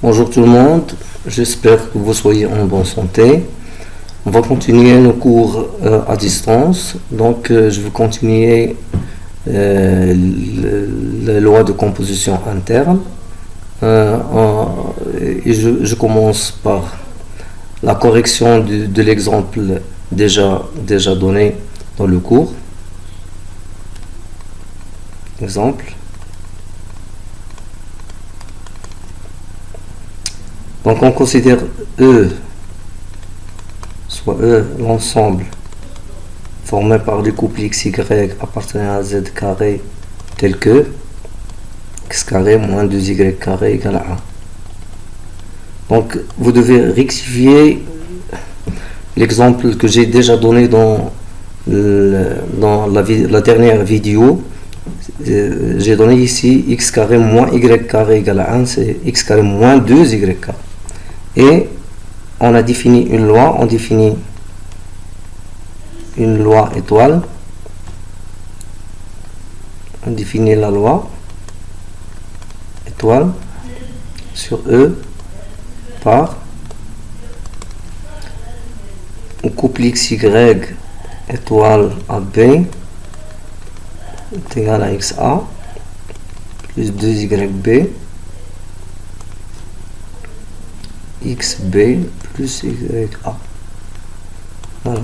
Bonjour tout le monde, j'espère que vous soyez en bonne santé. On va continuer nos cours à distance. Donc je vais continuer les lois de composition interne. Et je commence par la correction de l'exemple déjà donné dans le cours. Exemple. Donc on considère E, soit E, l'ensemble formé par des couples XY appartenant à Z carré tel que x carré moins 2y carré égale à 1. Donc vous devez rectifier l'exemple que j'ai déjà donné dans la dernière vidéo. J'ai donné ici x carré moins y carré égale à 1, c'est x carré moins 2y carré. Et on a défini une loi, on définit une loi étoile. On définit la loi étoile sur E par un couple XY étoile AB est égal à XA plus 2YB XB plus YA. Voilà.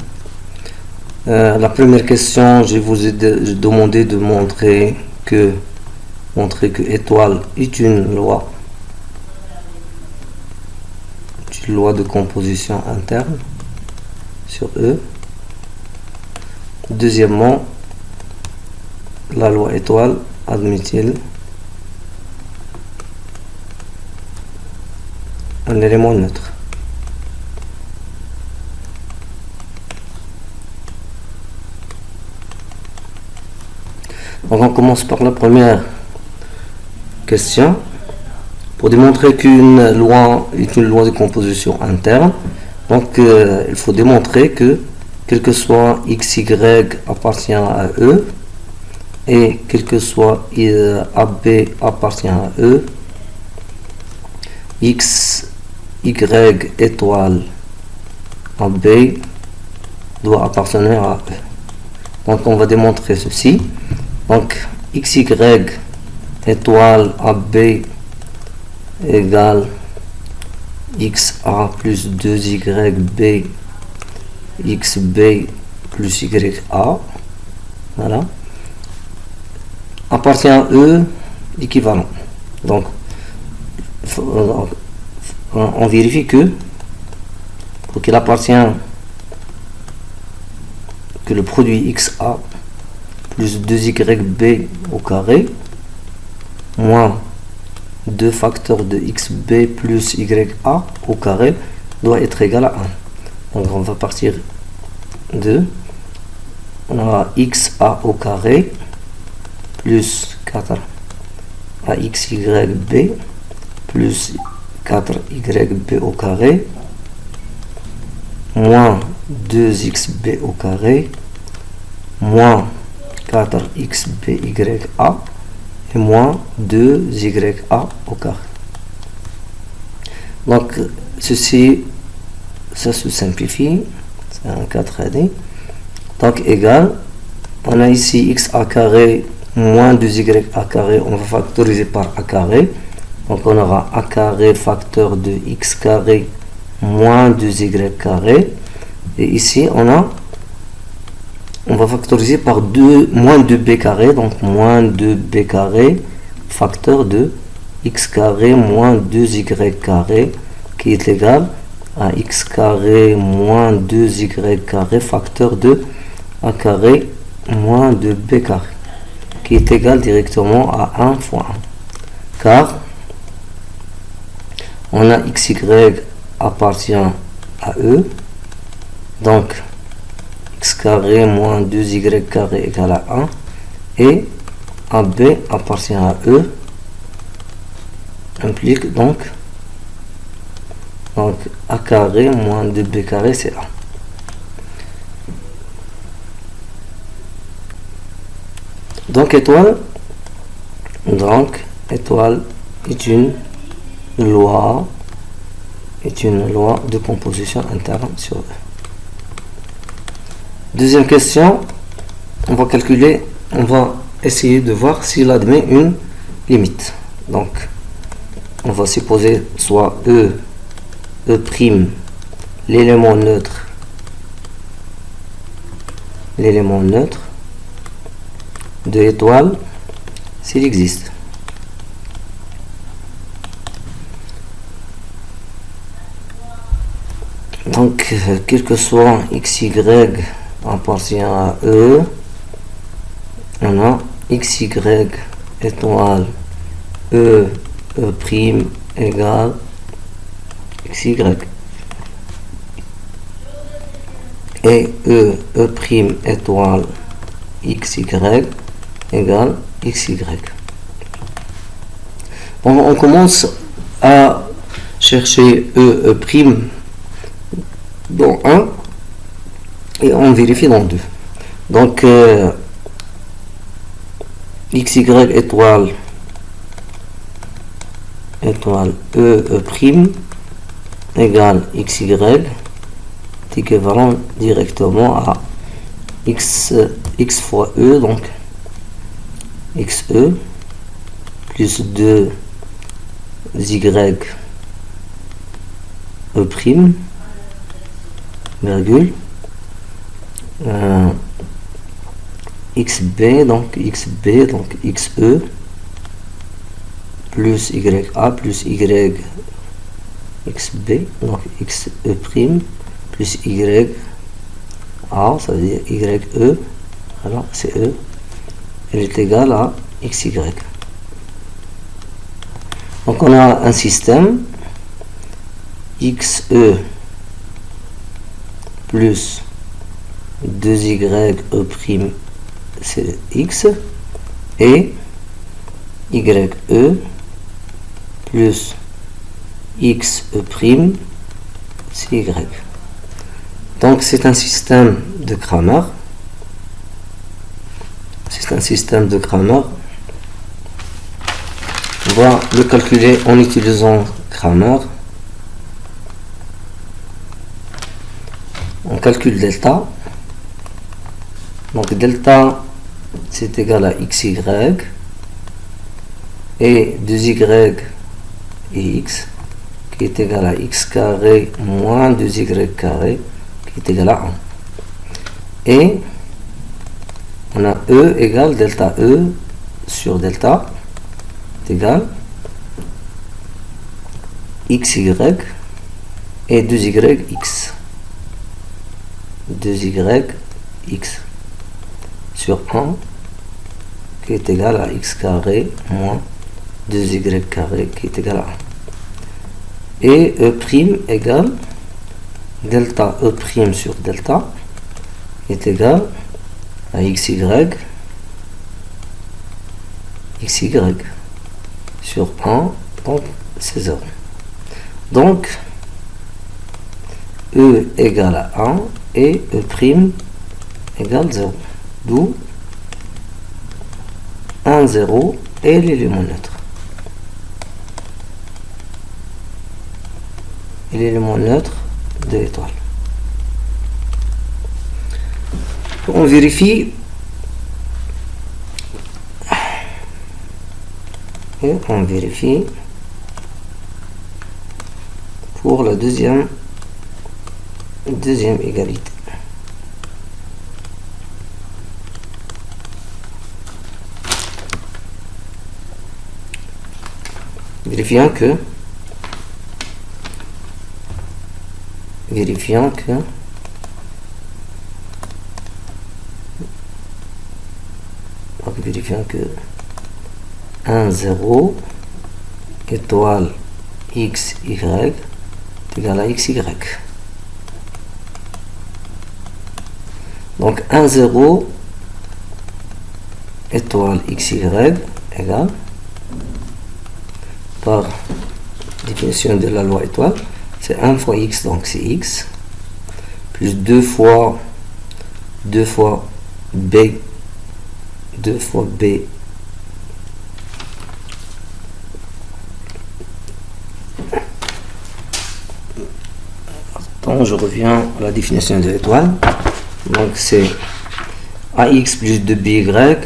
La première question, je vous ai demandé de montrer que étoile est une loi de composition interne sur E. Deuxièmement, la loi étoile admet-il un élément neutre? Donc on commence par la première question. Pour démontrer qu'une loi est une loi de composition interne, donc il faut démontrer que quel que soit xy appartient à E et quel que soit AB appartient à E, x y étoile AB doit appartenir à E. Donc on va démontrer ceci. Donc xy étoile AB égale xa plus 2yb xb plus ya, voilà, appartient à E équivalent. Donc on vérifie que pour qu'il appartient, que le produit xa plus 2yb au carré moins 2 facteurs de xb plus ya au carré doit être égal à 1. Donc on va partir de, on a xa au carré plus 4 axyb plus 4yb au carré moins 2xb au carré moins 4xbya et moins 2ya au carré. Donc ceci, ça se simplifie, c'est un 4D. Donc égal, on a ici xa carré moins 2ya carré, on va factoriser par a carré. Donc on aura a carré facteur de x carré moins 2y carré. Et ici on va factoriser par moins 2b carré, donc moins 2b carré facteur de x carré moins 2y carré qui est égal à x carré moins 2y carré facteur de a carré moins 2b carré qui est égal directement à 1 fois 1, car on a xy appartient à E, donc x carré moins 2y carré égale à 1 et AB appartient à E implique donc a carré moins 2b carré c'est 1. Donc étoile est une loi est une loi de composition interne sur E. Deuxième question, on va essayer de voir s'il admet une limite. Donc, on va supposer soit E', l'élément neutre de étoile, s'il existe. Donc, quel que soit xy appartient à E, on a xy étoile E prime égale xy. Et E prime étoile xy égale xy. On commence à chercher E prime dans 1 et on vérifie dans 2. Donc xy étoile E prime égale xy est équivalent directement à x fois E, donc xe plus 2 y E prime virgule xb donc xe plus ya plus y xb donc xe prime plus y a, ça veut dire ye, voilà, c'est e, elle est égale à xy. Donc on a un système xe plus 2y e prime, c'est x, et ye plus x e prime, c'est y. Donc c'est un système de Cramer. On va le calculer en utilisant Cramer. On calcule delta. Donc delta c'est égal à xy et 2y et x qui est égal à x carré moins 2y carré qui est égal à 1. Et on a E égale delta E sur delta est égal xy et 2yx. 2yx sur 1 qui est égal à x carré moins 2y carré qui est égal à 1. Et E prime égale delta E prime sur delta est égal à xy sur 1, donc c'est 0. Donc E égale à 1 et E prime égale 0. D'où 1, 0 et l'élément neutre. Et l'élément neutre de l'étoile. On vérifie et on vérifie pour la deuxième égalité. Vérifions que vérifions que 1, 0 étoile xy est égal à xy. Donc 1, 0 étoile xy égale, par définition de la loi étoile, c'est 1 fois x, donc c'est x, plus 2 fois b, 2 fois b maintenant, je reviens à la définition de l'étoile. Donc, c'est AX plus 2BY,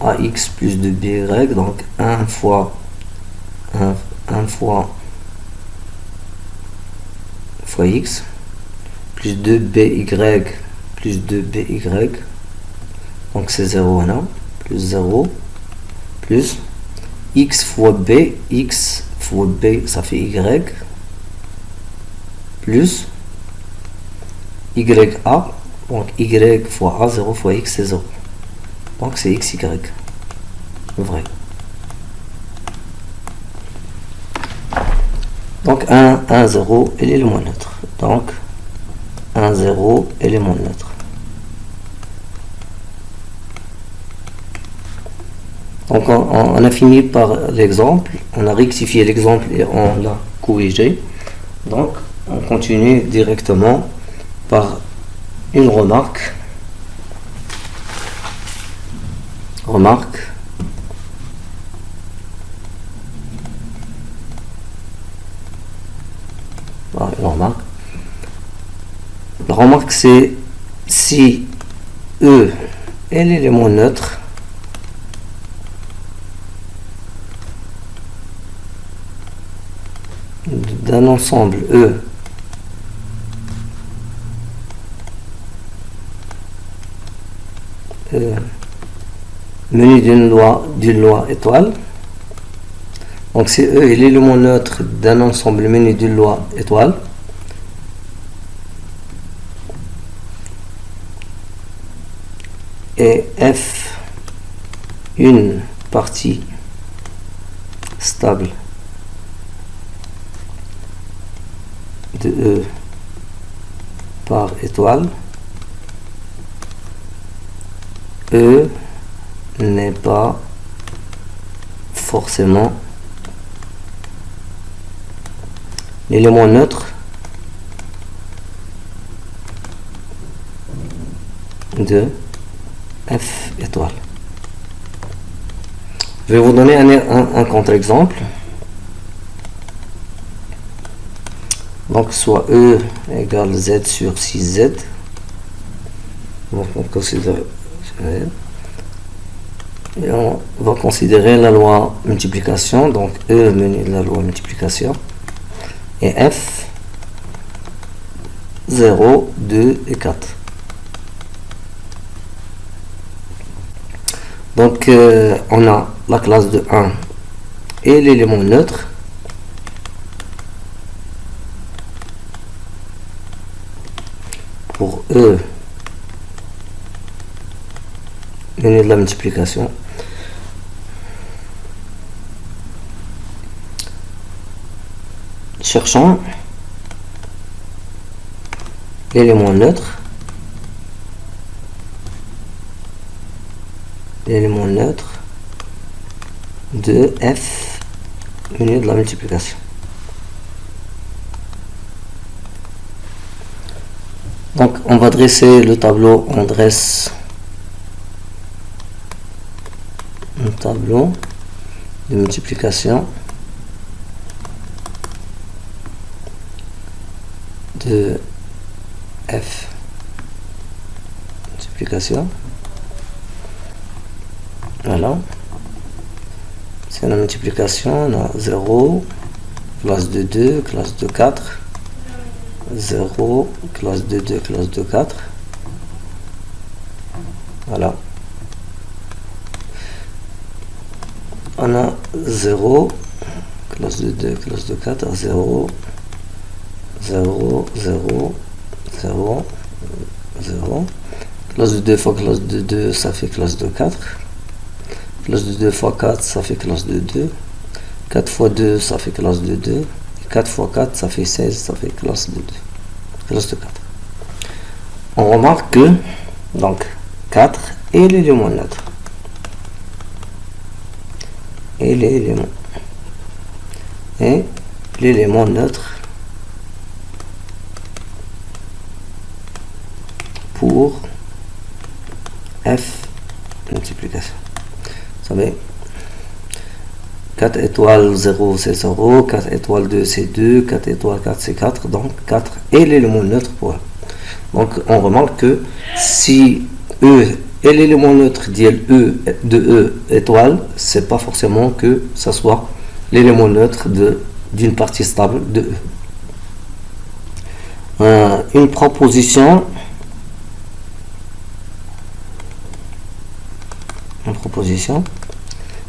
AX plus 2BY, donc 1 fois X, plus 2BY, plus 2BY, donc c'est 0 là, plus 0, plus X fois B ça fait Y, plus YA, donc Y fois A, 0 fois X, c'est 0. Donc c'est XY, vrai. Donc 1, 0, élément neutre. Donc 1, 0, élément neutre. Donc on a fini par l'exemple, on a rectifié l'exemple et on l'a corrigé. Donc on continue directement par une remarque. Voilà, une remarque. La remarque c'est si E est l'élément neutre d'un ensemble E menu d'une loi étoile. Donc c'est E est l'élément neutre d'un ensemble menu d'une loi étoile. Et F une partie stable de E par étoile. E n'est pas forcément l'élément neutre de F étoile. Je vais vous donner un contre-exemple. Donc soit E égale Z sur 6Z. Donc on considère et on va considérer la loi multiplication, donc E menu de la loi multiplication, et F 0, 2 et 4. Donc on a la classe de 1 et l'élément neutre. Pour E menu de la multiplication, cherchons l'élément neutre de F menu de la multiplication. Donc on va dresser le tableau, on dresse un tableau de multiplication de F multiplication. Voilà, c'est la multiplication. On a 0, classe de 2, classe de 4, 0, classe de 2, classe de 4. Voilà, on a 0, classe de 2, classe de 4, 0, 0, 0, 0, 0. Classe de 2 fois classe de 2, ça fait classe de 4. Classe de 2 fois 4, ça fait classe de 2. 4 fois 2, ça fait classe de 2. Et 4 fois 4, ça fait 16, ça fait classe de 2. Classe de 4. On remarque que, donc, 4 est l'élément neutre. Et l'élément neutre pour F multiplication. Vous savez, 4 étoiles 0 c'est 0, 4 étoiles 2 c'est 2, 4 étoiles 4 c'est 4, donc 4 est l'élément neutre pour E. Donc on remarque que si E est l'élément neutre de E étoile, c'est pas forcément que ça soit l'élément neutre d'une partie stable de E. Une proposition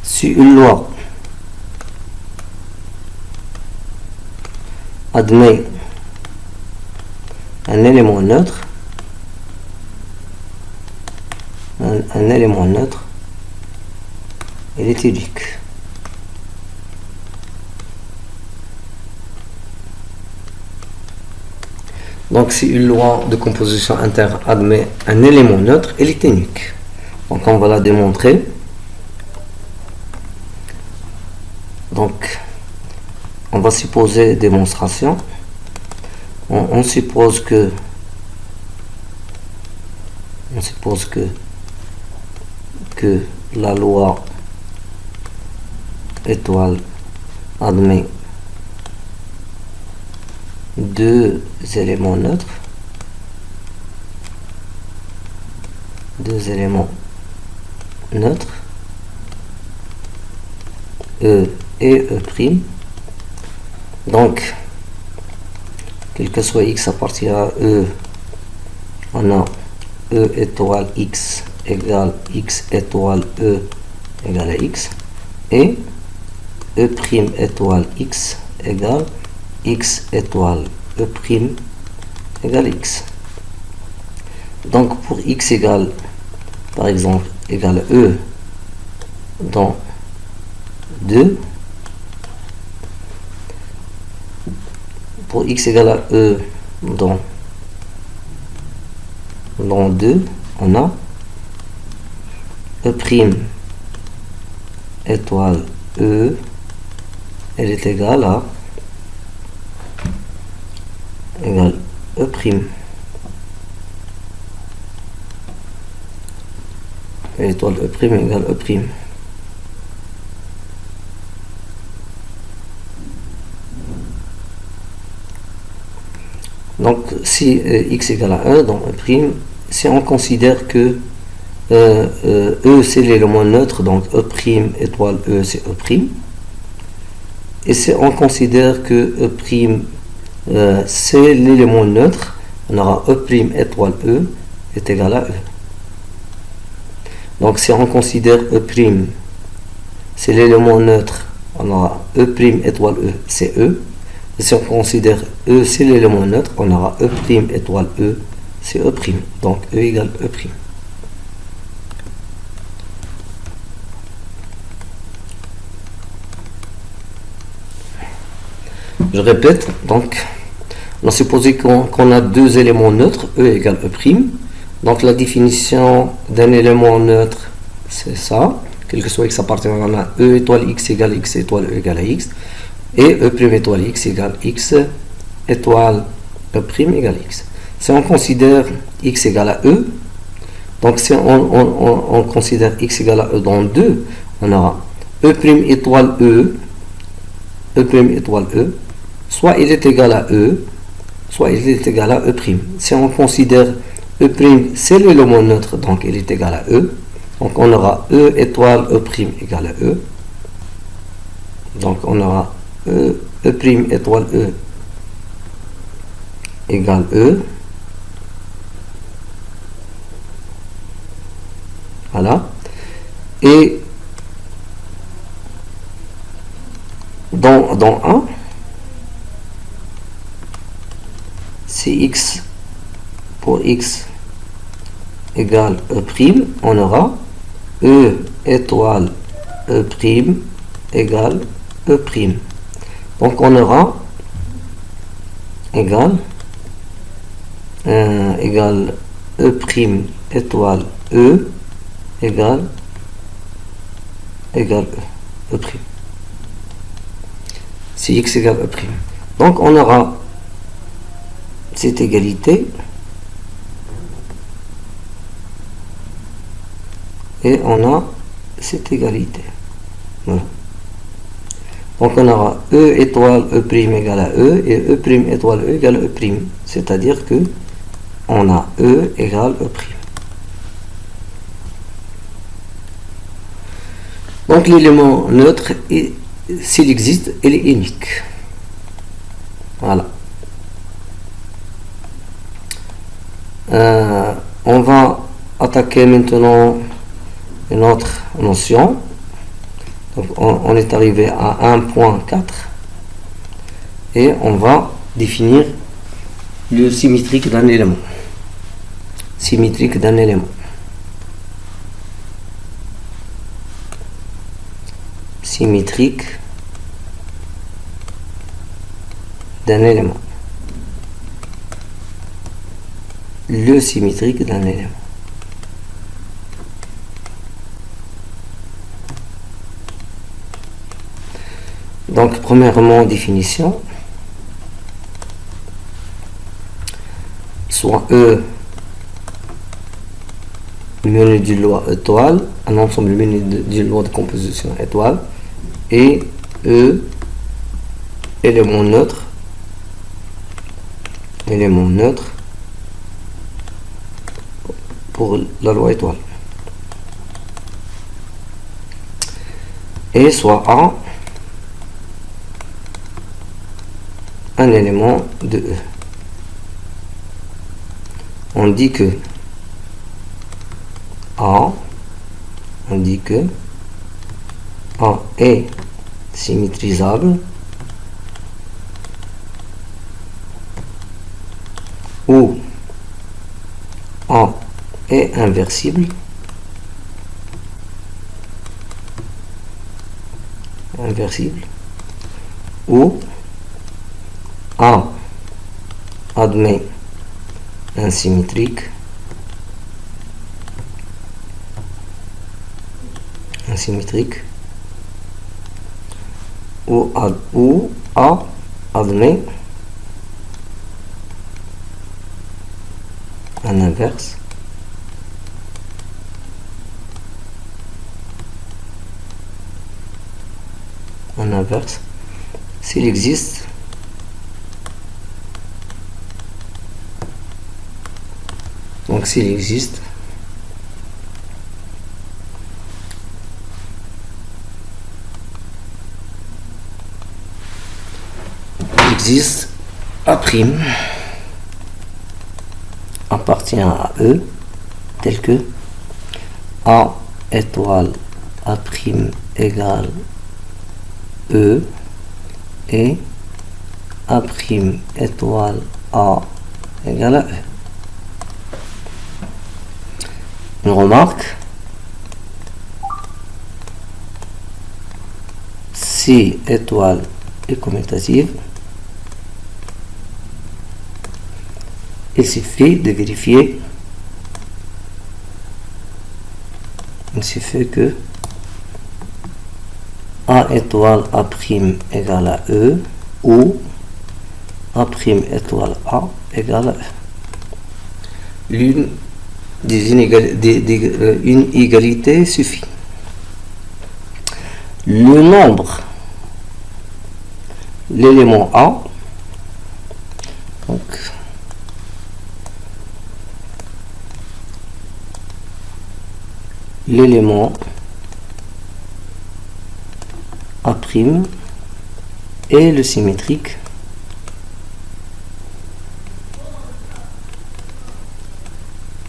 si une loi admet un élément neutre, un élément neutre, il est unique. Donc si une loi de composition interne admet un élément neutre, elle est unique. Donc on va la démontrer. Donc on va supposer démonstration. On suppose que la loi étoile admet deux éléments neutres, E et E'. Donc quel que soit x appartient à E, on a E étoile x égale x étoile E égale à x, et E' étoile x égale x étoile E' égale x. Donc pour x égale, par exemple, égale E dans 2, pour x égale à E dans 2, on a E' étoile E, elle est égale à E'. Étoile E' égale E'. Donc si x égale à 1, donc E', si on considère que E c'est l'élément neutre, donc E' étoile E c'est E', et si on considère que E' c'est l'élément neutre, on aura E' étoile E est égal à E. Donc si on considère E' c'est l'élément neutre, on aura E' étoile E c'est E. Et si on considère E c'est l'élément neutre, on aura E' étoile E c'est E'. Donc E égale E'. Je répète, donc on a supposé qu'on a deux éléments neutres, E égale E'. Donc la définition d'un élément neutre, c'est ça. Quel que soit x appartient à E étoile x égale x étoile E égale à x. Et E' étoile x égale x étoile E' égale x. Si on considère x égale à E, donc si on considère x égale à E dans 2, on aura E' étoile E, soit il est égal à E, soit il est égal à E'. Si on considère E' c'est l'élément neutre, donc il est égal à E. Donc on aura E étoile E' égale à E. Donc on aura E' étoile E égale E. Voilà. Et dans 1, si x pour x égale E', on aura E étoile E' égale E'. Donc on aura égal E' étoile E égale E'. Si x égale E'. Donc on aura cette égalité et on a cette égalité. Voilà. Donc on aura E étoile E' égale à E et E' étoile E égale E'. C'est-à-dire que on a E égale E'. Donc l'élément neutre, s'il existe, il est unique. Voilà. On va attaquer maintenant une autre notion. Donc on est arrivé à 1.4 et on va définir le symétrique d'un élément. Symétrique d'un élément. Symétrique d'un élément. Le symétrique d'un élément. Donc, premièrement, définition. Soit E, menu du loi étoile, un ensemble menu du loi de composition étoile, et E, élément neutre, pour la loi étoile. Et soit A, un élément de E. On dit que A est symétrisable ou A est inversible ou A admet un symétrique ou A admet un inverse s'il existe A' appartient à E tel que A étoile A' égale E et A' étoile A égale à E. Une remarque, si étoile est commutative, il suffit de vérifier, que A étoile A' égale à E ou A' étoile A égale à E. L'une une égalité suffit. Le nombre, l'élément A, donc l'élément A' est le symétrique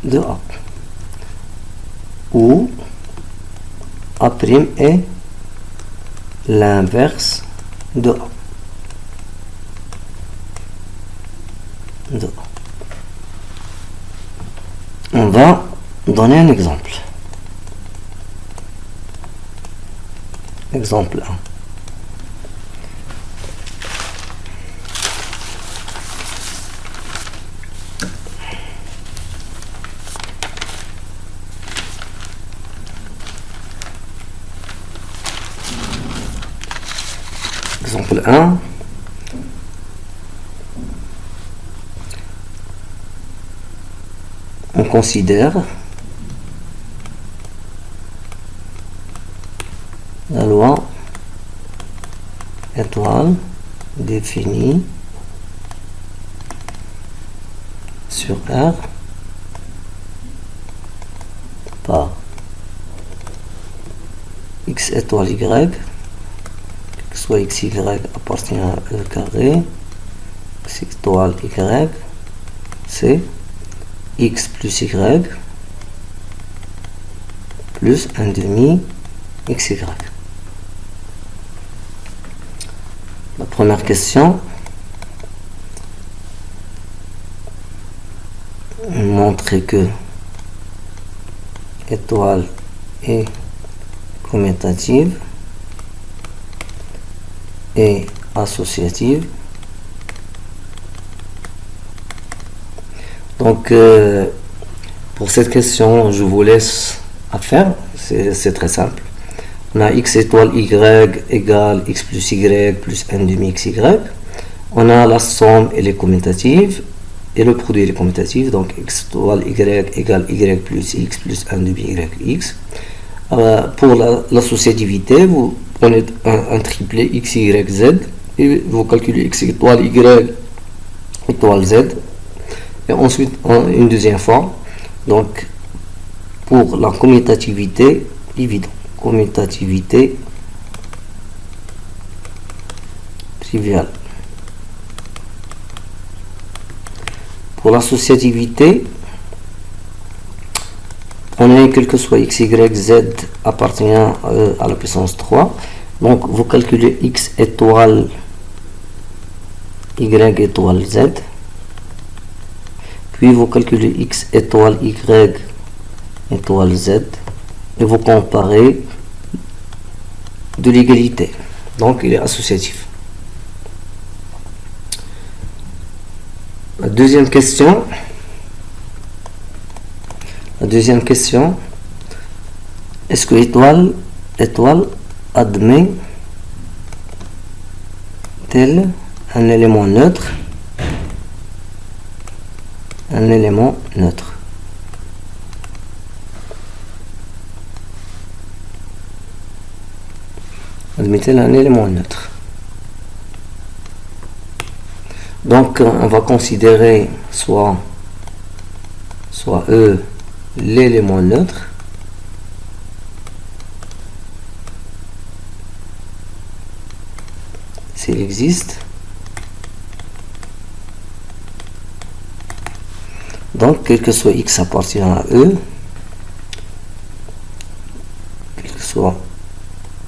de A, où A' est l'inverse de A. On va donner un exemple. Exemple 1. Exemple 1. On considère la loi étoile définie sur R par x étoile y, que soit xy appartient à E carré, x étoile y, c'est x plus y plus 1 demi xy. La première question montre que étoile est commutative et associative. Donc pour cette question, je vous laisse à faire, c'est très simple. On a x étoile y égale x plus y plus 1 demi xy. On a la somme, elle est commutative, et le produit est commutatif, donc x étoile y égale y plus x plus 1 demi yx. Pour l'associativité, vous prenez un triplet x, y, z, et vous calculez x étoile y étoile z, et ensuite une deuxième fois. Donc pour la commutativité, évident, commutativité triviale. Pour l'associativité, on a quel que soit x, y, z appartient à la puissance 3. Donc vous calculez x étoile y étoile z. Puis vous calculez x étoile y étoile z. Et vous comparez de l'égalité. Donc il est associatif. La deuxième question. Est-ce que étoile admet tel un élément neutre? Un élément neutre. Admet-elle un élément neutre? Donc on va considérer soit E l'élément neutre, s'il existe. Donc quel que soit x appartient à E, quel que soit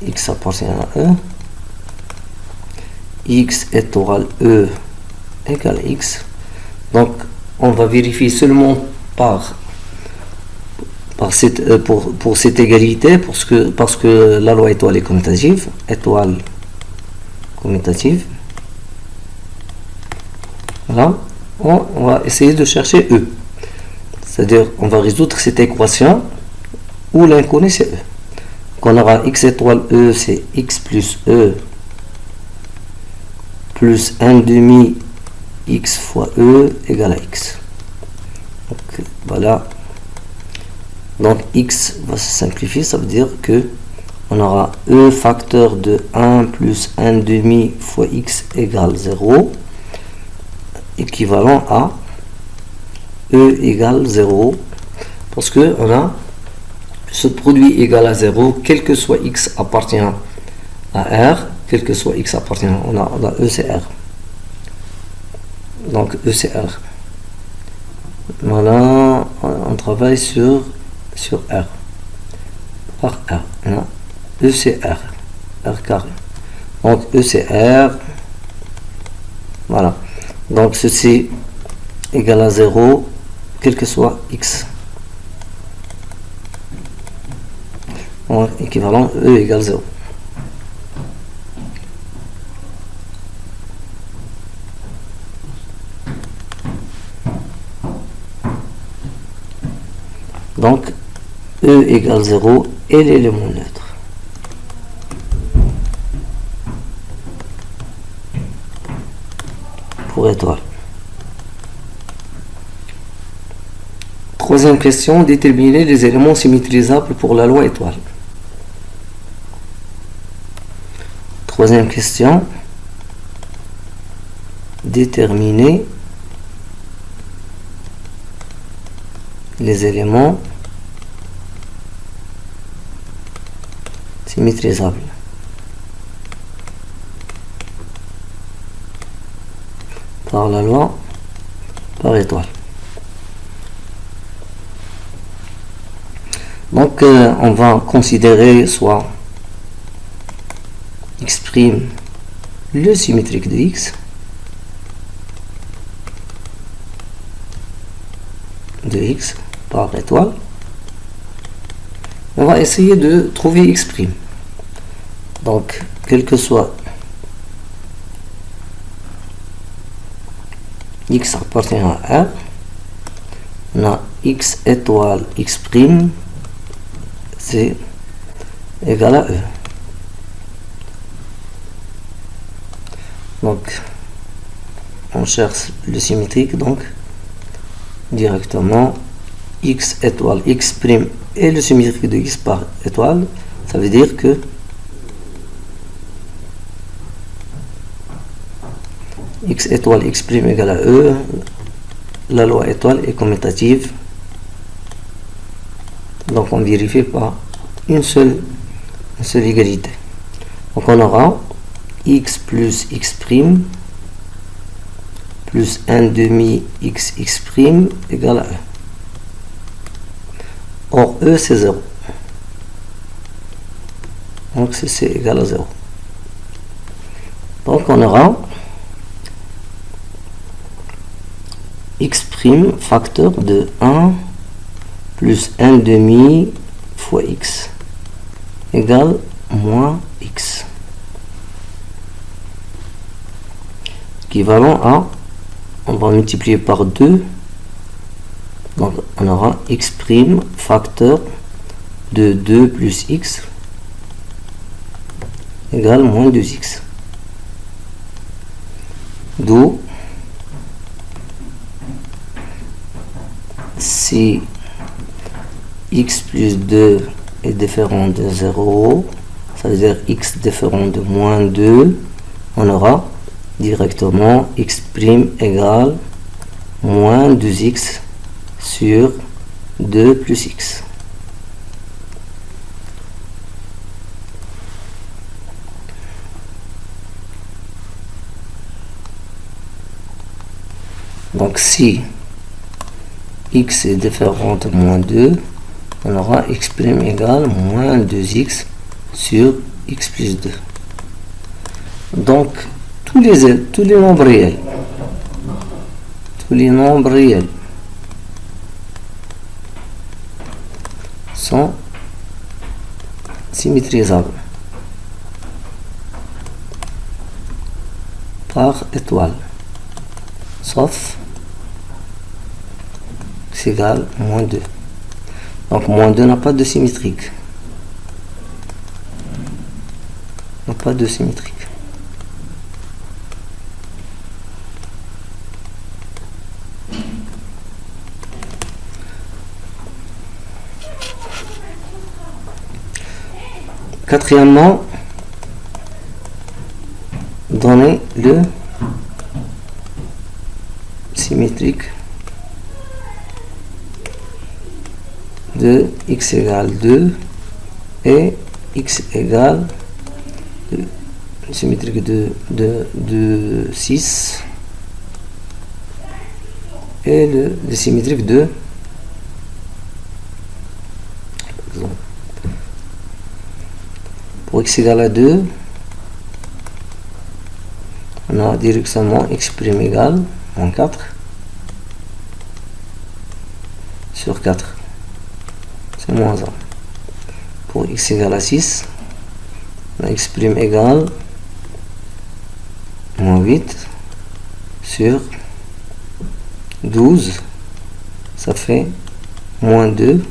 x appartient à E, x étoile E égale x. Donc on va vérifier seulement pour cette égalité, parce que la loi étoile est commutative, étoile commutative. Voilà, on va essayer de chercher E, c'est-à-dire on va résoudre cette équation où l'inconnu c'est E. Donc on aura x étoile E, c'est x plus E plus 1 demi x fois E égale à x. Donc voilà. Donc x va se simplifier, ça veut dire que on aura E facteur de 1 plus 1 demi fois x égale 0, équivalent à E égale 0, parce que on a ce produit égal à 0, quel que soit x appartient à R, quel que soit x appartient, on a E c'est R. Donc E c'est R. Voilà, on travaille sur R. Par R. Voilà. E c'est R. R carré. Donc E c'est R. Voilà. Donc ceci égale à 0, quel que soit x. Donc, équivalent E égale 0. Donc E égale 0 et l'élément neutre. Pour étoile. Troisième question, déterminer les éléments symétrisables pour la loi étoile. Troisième question. Déterminer les éléments symétrisables par la loi par étoile. Donc on va considérer soit x' le symétrique de x par étoile. On va essayer de trouver x'. Donc quel que soit x appartient à R, on a x étoile x', c'est égal à E. Donc on cherche le symétrique, donc directement x étoile x' et le symétrique de x par étoile, ça veut dire que x étoile x' égale à E, la loi étoile est commutative, donc on vérifie par une seule égalité. Donc on aura x plus x' plus 1 demi x égale à E. Or E c'est 0. Donc c'est égal à 0. Donc on aura x' facteur de 1 plus 1 demi fois x égale moins x. Équivalent à, on va multiplier par 2, donc on aura x' facteur de 2 plus x égale moins 2x. D'où si x plus 2 est différent de 0, ça veut dire x différent de moins 2, on aura directement x' égale moins 2x sur 2 plus x. Donc si x est différent de moins 2, on aura x' égale moins 2x sur x plus 2. Donc tous les nombres réels sont symétrisables par étoile, sauf x égale moins 2. Donc moins 2 n'a pas de symétrique. N'a pas de symétrique. Quatrièmement, donner le symétrique de x égale 2 et x égale le symétrique de 6 et le symétrique de pour x égale à 2, on a directement x' égale moins 4 sur 4. C'est moins 1. Pour x égale à 6, on a x' égale moins 8 sur 12. Ça fait moins 2.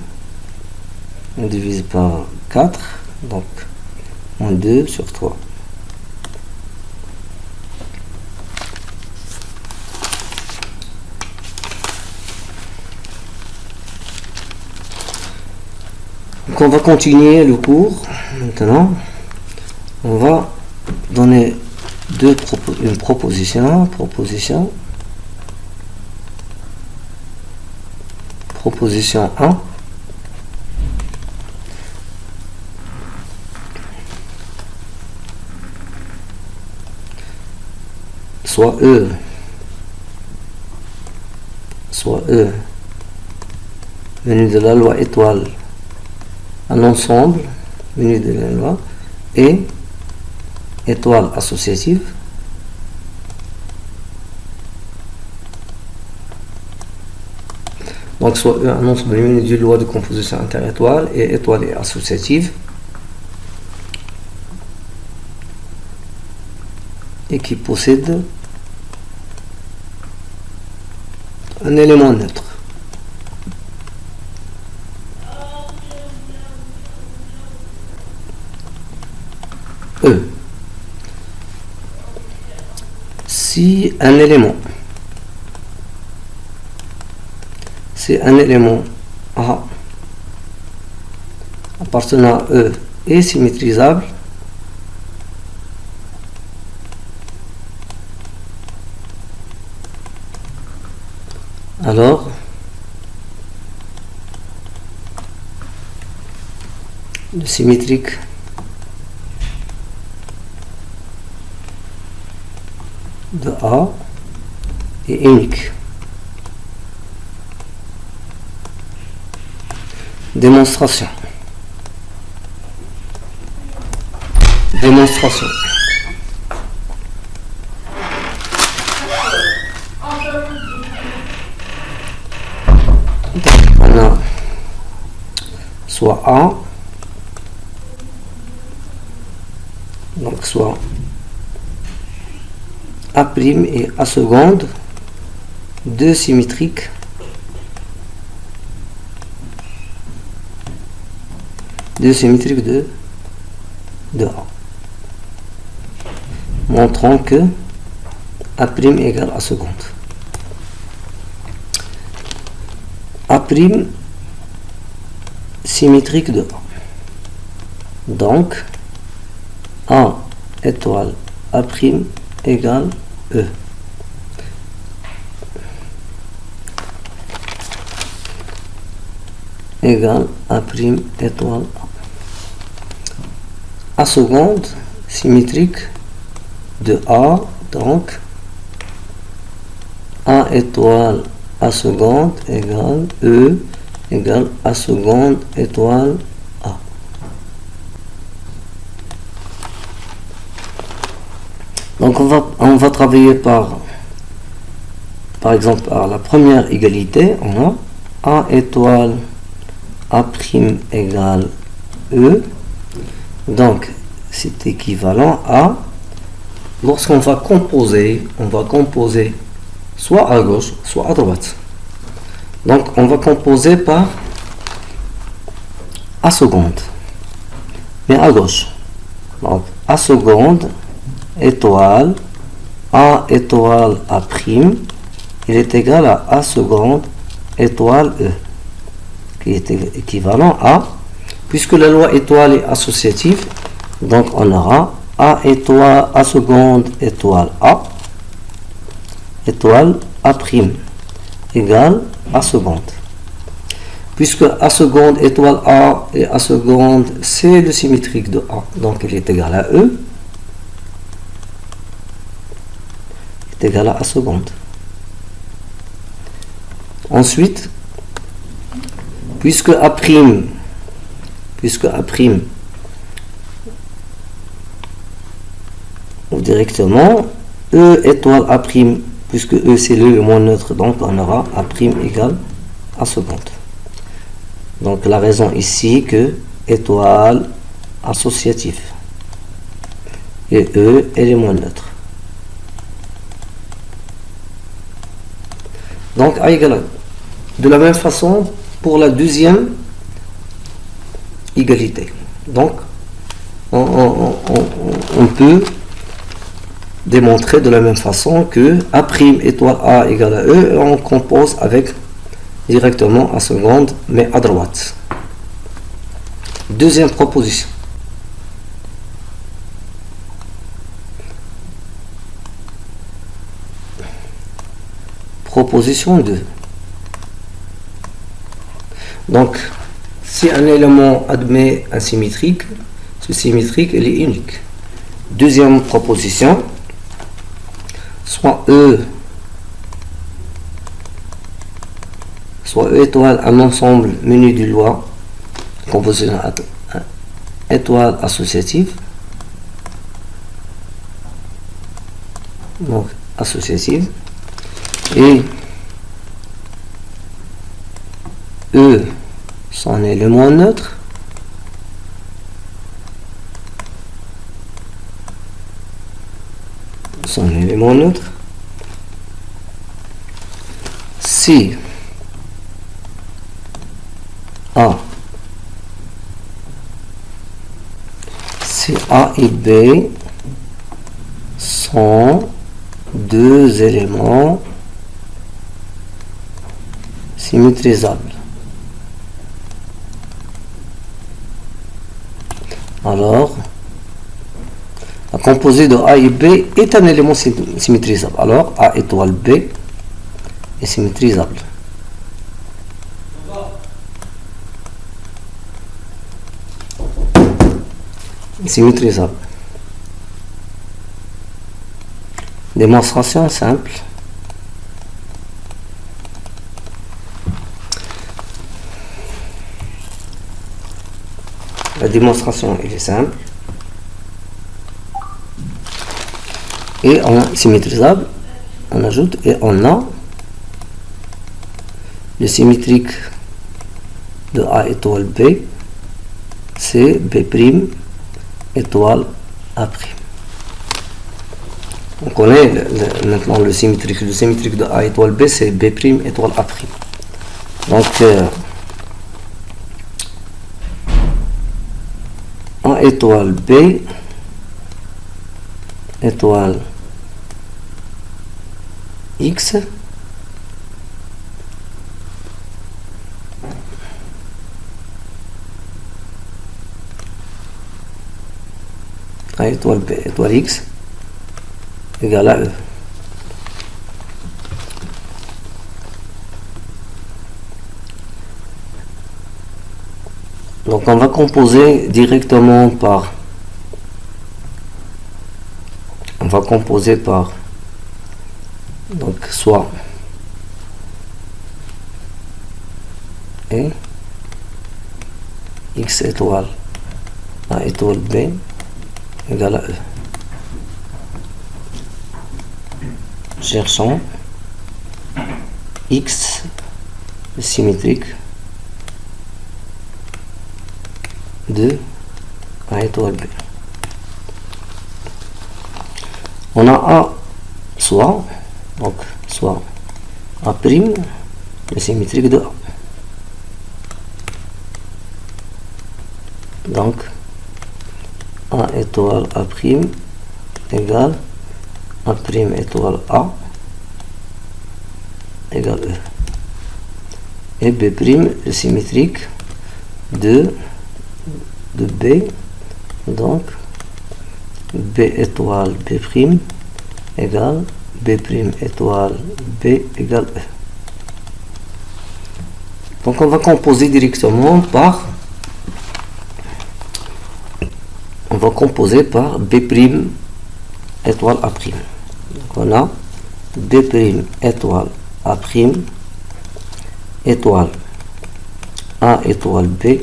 On divise par 4. Donc moins 2 sur 3. Donc on va continuer le cours. Maintenant, on va donner une proposition 1, soit E venu de la loi étoile, un ensemble venu de la loi, et étoile associative, donc soit E un ensemble venu de la loi de composition interétoile et étoile et associative, et qui possède un élément neutre. E. Si un élément, A appartenant à E est symétrisable, alors le symétrique de A est unique. Démonstration. On a soit A, donc soit A' et A seconde, deux symétriques de A, montrant que A' égale A seconde. A' symétrique de A. Donc, A étoile A' égale E. Égale A' étoile A. A seconde symétrique de A, donc A étoile A seconde égale E égale A seconde étoile A. Donc on va travailler par exemple par la première égalité. On a A étoile A' égale E. Donc c'est équivalent à, lorsqu'on va composer, soit à gauche, soit à droite. Donc on va composer par A seconde, mais à gauche. Donc A seconde étoile A étoile A', il est égal à A seconde étoile E, qui est équivalent à, puisque la loi étoile est associative, donc on aura A étoile A seconde étoile A étoile A' égale A seconde. Puisque A seconde étoile A et A seconde c'est le symétrique de A, donc il est égal à E, est égal à A seconde. Ensuite, puisque A' ou directement E étoile A', puisque E c'est l'élément neutre, donc on aura A' égale A seconde. Donc la raison ici que étoile associatif et E élément neutre. Donc A égale A. De la même façon pour la deuxième égalité. Donc on peut démontrer de la même façon que A' étoile A égale à E, et on compose avec directement A seconde, mais à droite. Deuxième proposition. proposition 2. Donc, si un élément admet un symétrique, ce symétrique il est unique. Deuxième proposition, soit E étoile un ensemble menu du loi, composition étoile associative, donc associative, et E son élément neutre, si A et B sont deux éléments symétrisables. Alors, la composée de A et B est un élément symétrisable. Alors, A étoile B est symétrisable. Symétrisable. Démonstration simple. La démonstration est simple et en symétrisable, on ajoute et on a le symétrique de A étoile B, c'est B' étoile A'. On connaît maintenant le symétrique. Le symétrique de A étoile B, c'est B' étoile A'. Donc, A étoile B étoile X A étoile B étoile X égale à E. Donc on va composer directement par donc soit et X étoile A étoile B égale à E. Cherchons X symétrique de A étoile B. On a A soit A', le symétrique de A. Donc A étoile A' égale A' étoile A égale E. Et B', le symétrique de B, donc B étoile B' égale B' étoile B égale E. Donc on va composer directement par B' étoile A'. Donc on a B' étoile A' étoile A étoile B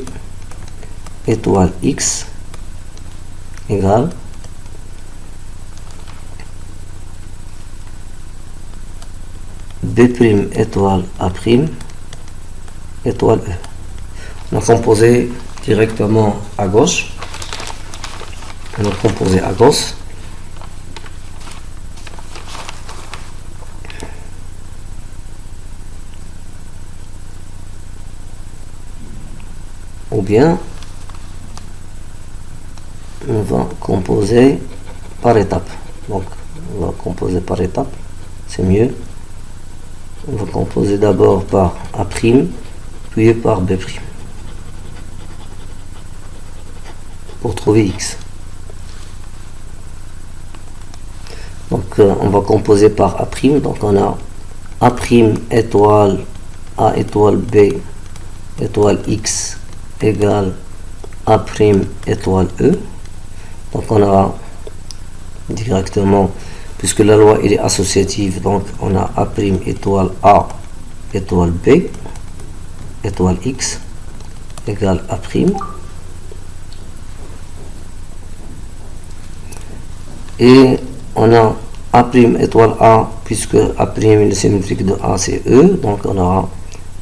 étoile X égale B' étoile A' étoile E. On a composé directement à gauche. Ou bien on va composer par étapes. Donc on va composer par étapes, c'est mieux. On va composer d'abord par A', puis par B', pour trouver X. Donc on va composer par A', donc on a A' étoile A étoile B étoile X égale A' étoile E. Donc on aura directement, puisque la loi elle est associative, donc on a A' étoile A étoile B étoile X égale A'. Et on a A' étoile A, puisque A' est symétrique de A, c'est E, donc on aura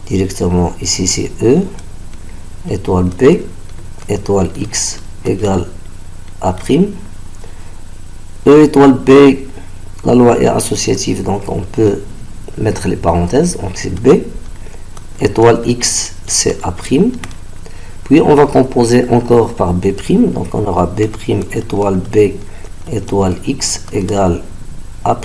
directement ici c'est E, étoile B, étoile X égale A'. E étoile B, la loi est associative, donc on peut mettre les parenthèses, donc c'est B, étoile X c'est A'. Puis on va composer encore par B', donc on aura B' étoile B étoile X égale A'.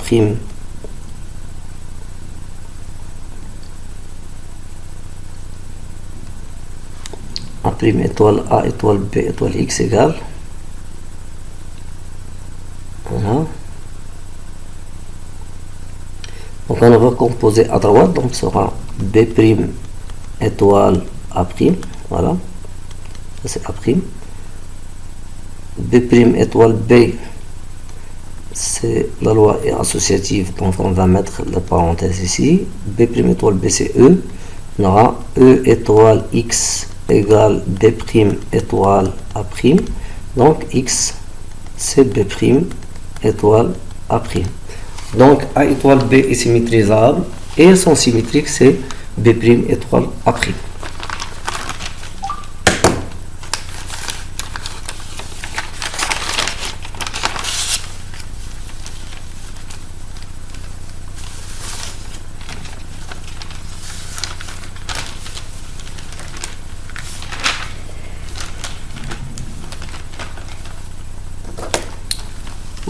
A' étoile A étoile B étoile X égale, voilà. Donc on va composer à droite, donc ce sera B' étoile A', voilà, c'est A'. B' étoile B, c'est la loi est associative, donc on va mettre la parenthèse ici. B' étoile B c'est E, on aura E étoile X égale B' étoile A', donc X c'est B' étoile A'. Donc A étoile B est symétrisable et son symétrique c'est B' étoile A'.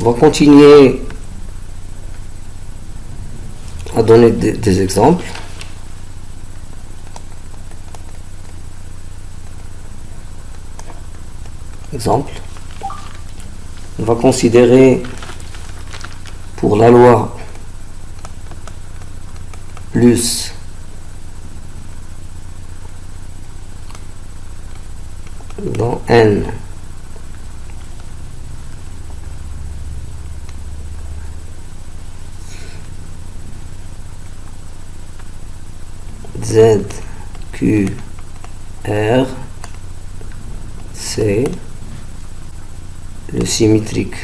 On va continuer à donner des exemples. Exemple. On va considérer pour la loi plus dans N Z, Q, R, c'est le symétrique.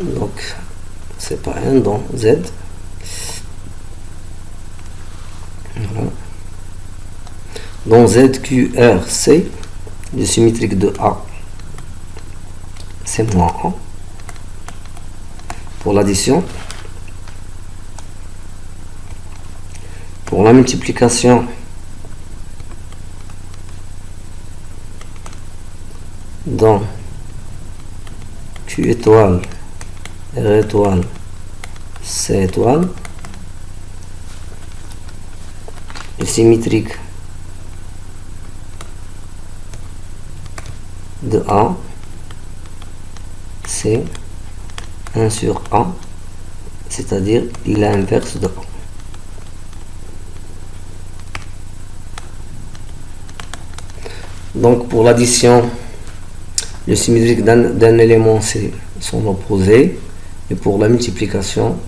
Donc, c'est pas N dans Z. Voilà. Dans Z, Q, R, C, le symétrique de A, c'est moins 1. Pour l'addition, pour la multiplication, dans Q étoile, R étoile, C étoile, le symétrique de A, c'est 1 sur A, c'est-à-dire l'inverse de A. Donc pour l'addition, le symétrique d'un élément c'est son opposé, et pour la multiplication,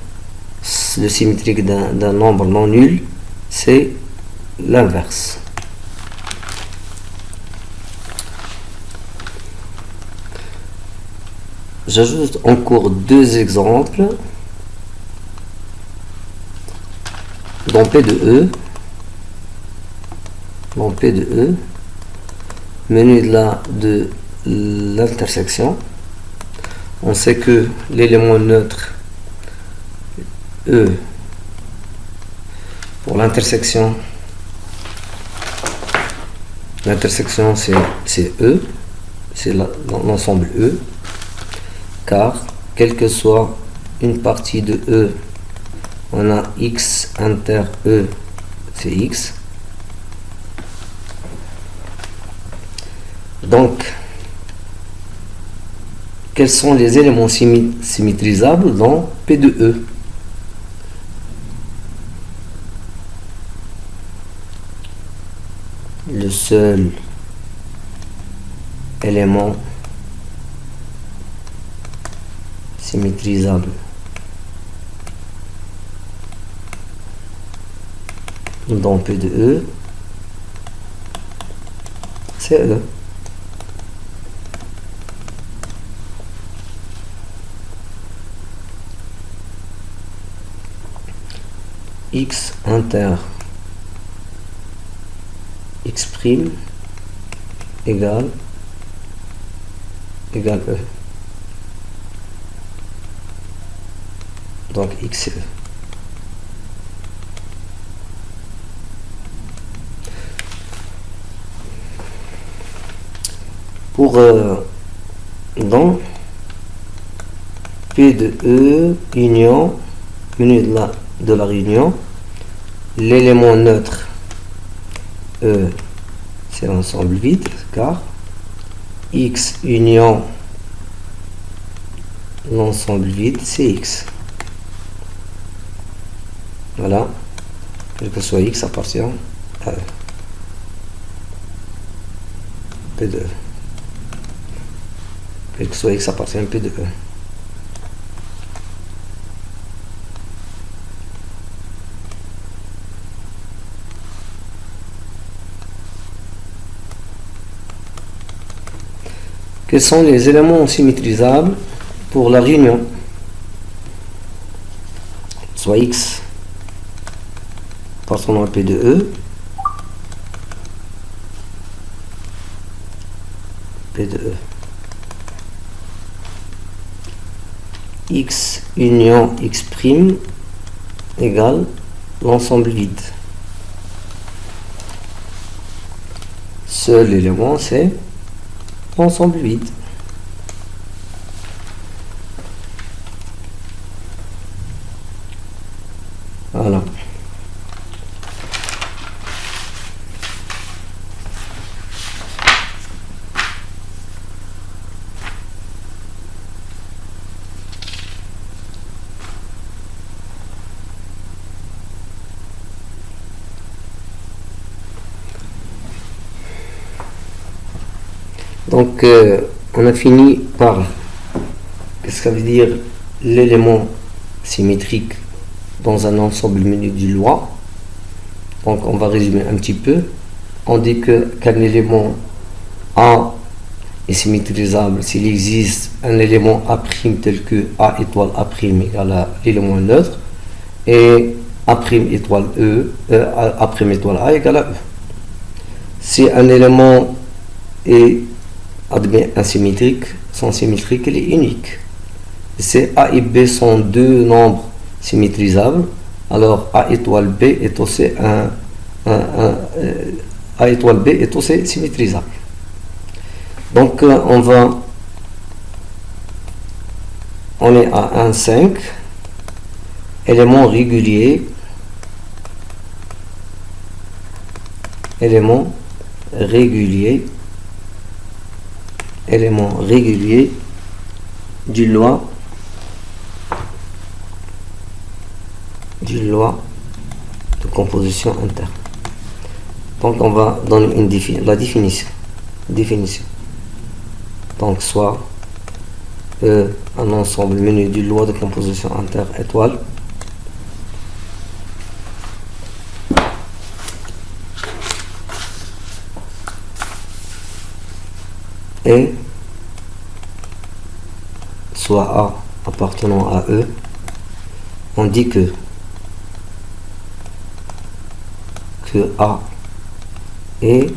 le symétrique d'un nombre non nul c'est l'inverse. J'ajoute encore deux exemples. Dans P de E, menu de l'intersection, on sait que l'élément neutre E pour l'intersection c'est E, c'est l'ensemble E, car quelle que soit une partie de E, on a X inter E, c'est X. Donc, quels sont les éléments symétrisables dans P de E? Le seul élément symétrisable dans P de E, c'est E. X inter X' égale E. Donc X c'est E. Pour dans P de E union, menu de la réunion, l'élément neutre E c'est l'ensemble vide car X union l'ensemble vide c'est X. Voilà, quel que soit X appartient à E. P de E. Quel que soit X appartient à P de E. Quels sont les éléments symétrisables pour la réunion? Soit X appartenant à P de E, P de E. X union X' égale l'ensemble vide. Seul élément c'est l'ensemble vide. Voilà. Donc, on a fini par qu'est-ce que ça veut dire l'élément symétrique dans un ensemble menu du loi. Donc, on va résumer un petit peu. On dit qu'un élément A est symétrisable s'il existe un élément A' tel que A étoile A' égale à l'élément neutre et A' étoile E, A' étoile A égale à E. Si un élément est admet asymétrique, sont symétriques, il est unique. Si A et B sont deux nombres symétrisables, alors A étoile B est aussi A étoile B est aussi symétrisable. Donc on est à 1,5, élément régulier, élément régulier du loi de composition interne. Donc on va donner la définition. Donc soit un ensemble menu du loi de composition interne étoile et soit A appartenant à E. On dit que A est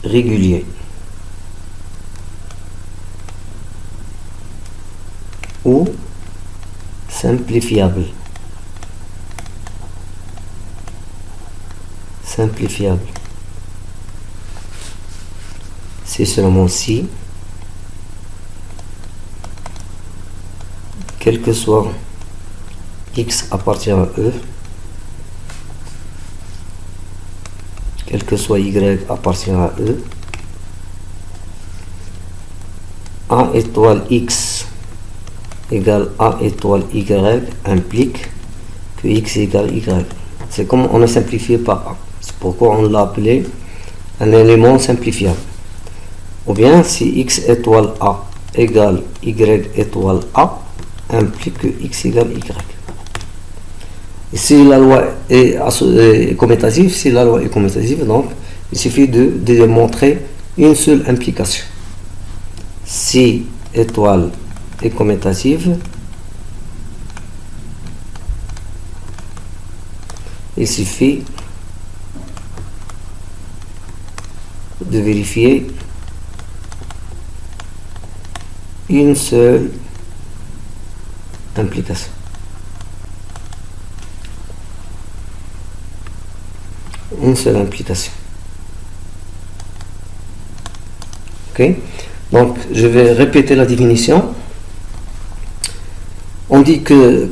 régulier ou simplifiable. C'est seulement si, quel que soit X appartient à E, quel que soit Y appartient à E, A étoile X égale A étoile Y implique que X égale Y. C'est comme on a simplifié par A. C'est pourquoi on l'a appelé un élément simplifiable. Ou bien si X étoile A égale Y étoile A implique que X égale Y. Et si la loi est commutative, donc il suffit de démontrer une seule implication. Si étoile est commutative, il suffit de vérifier une seule implication. Une seule implication. Ok, donc je vais répéter la définition. On dit qu'un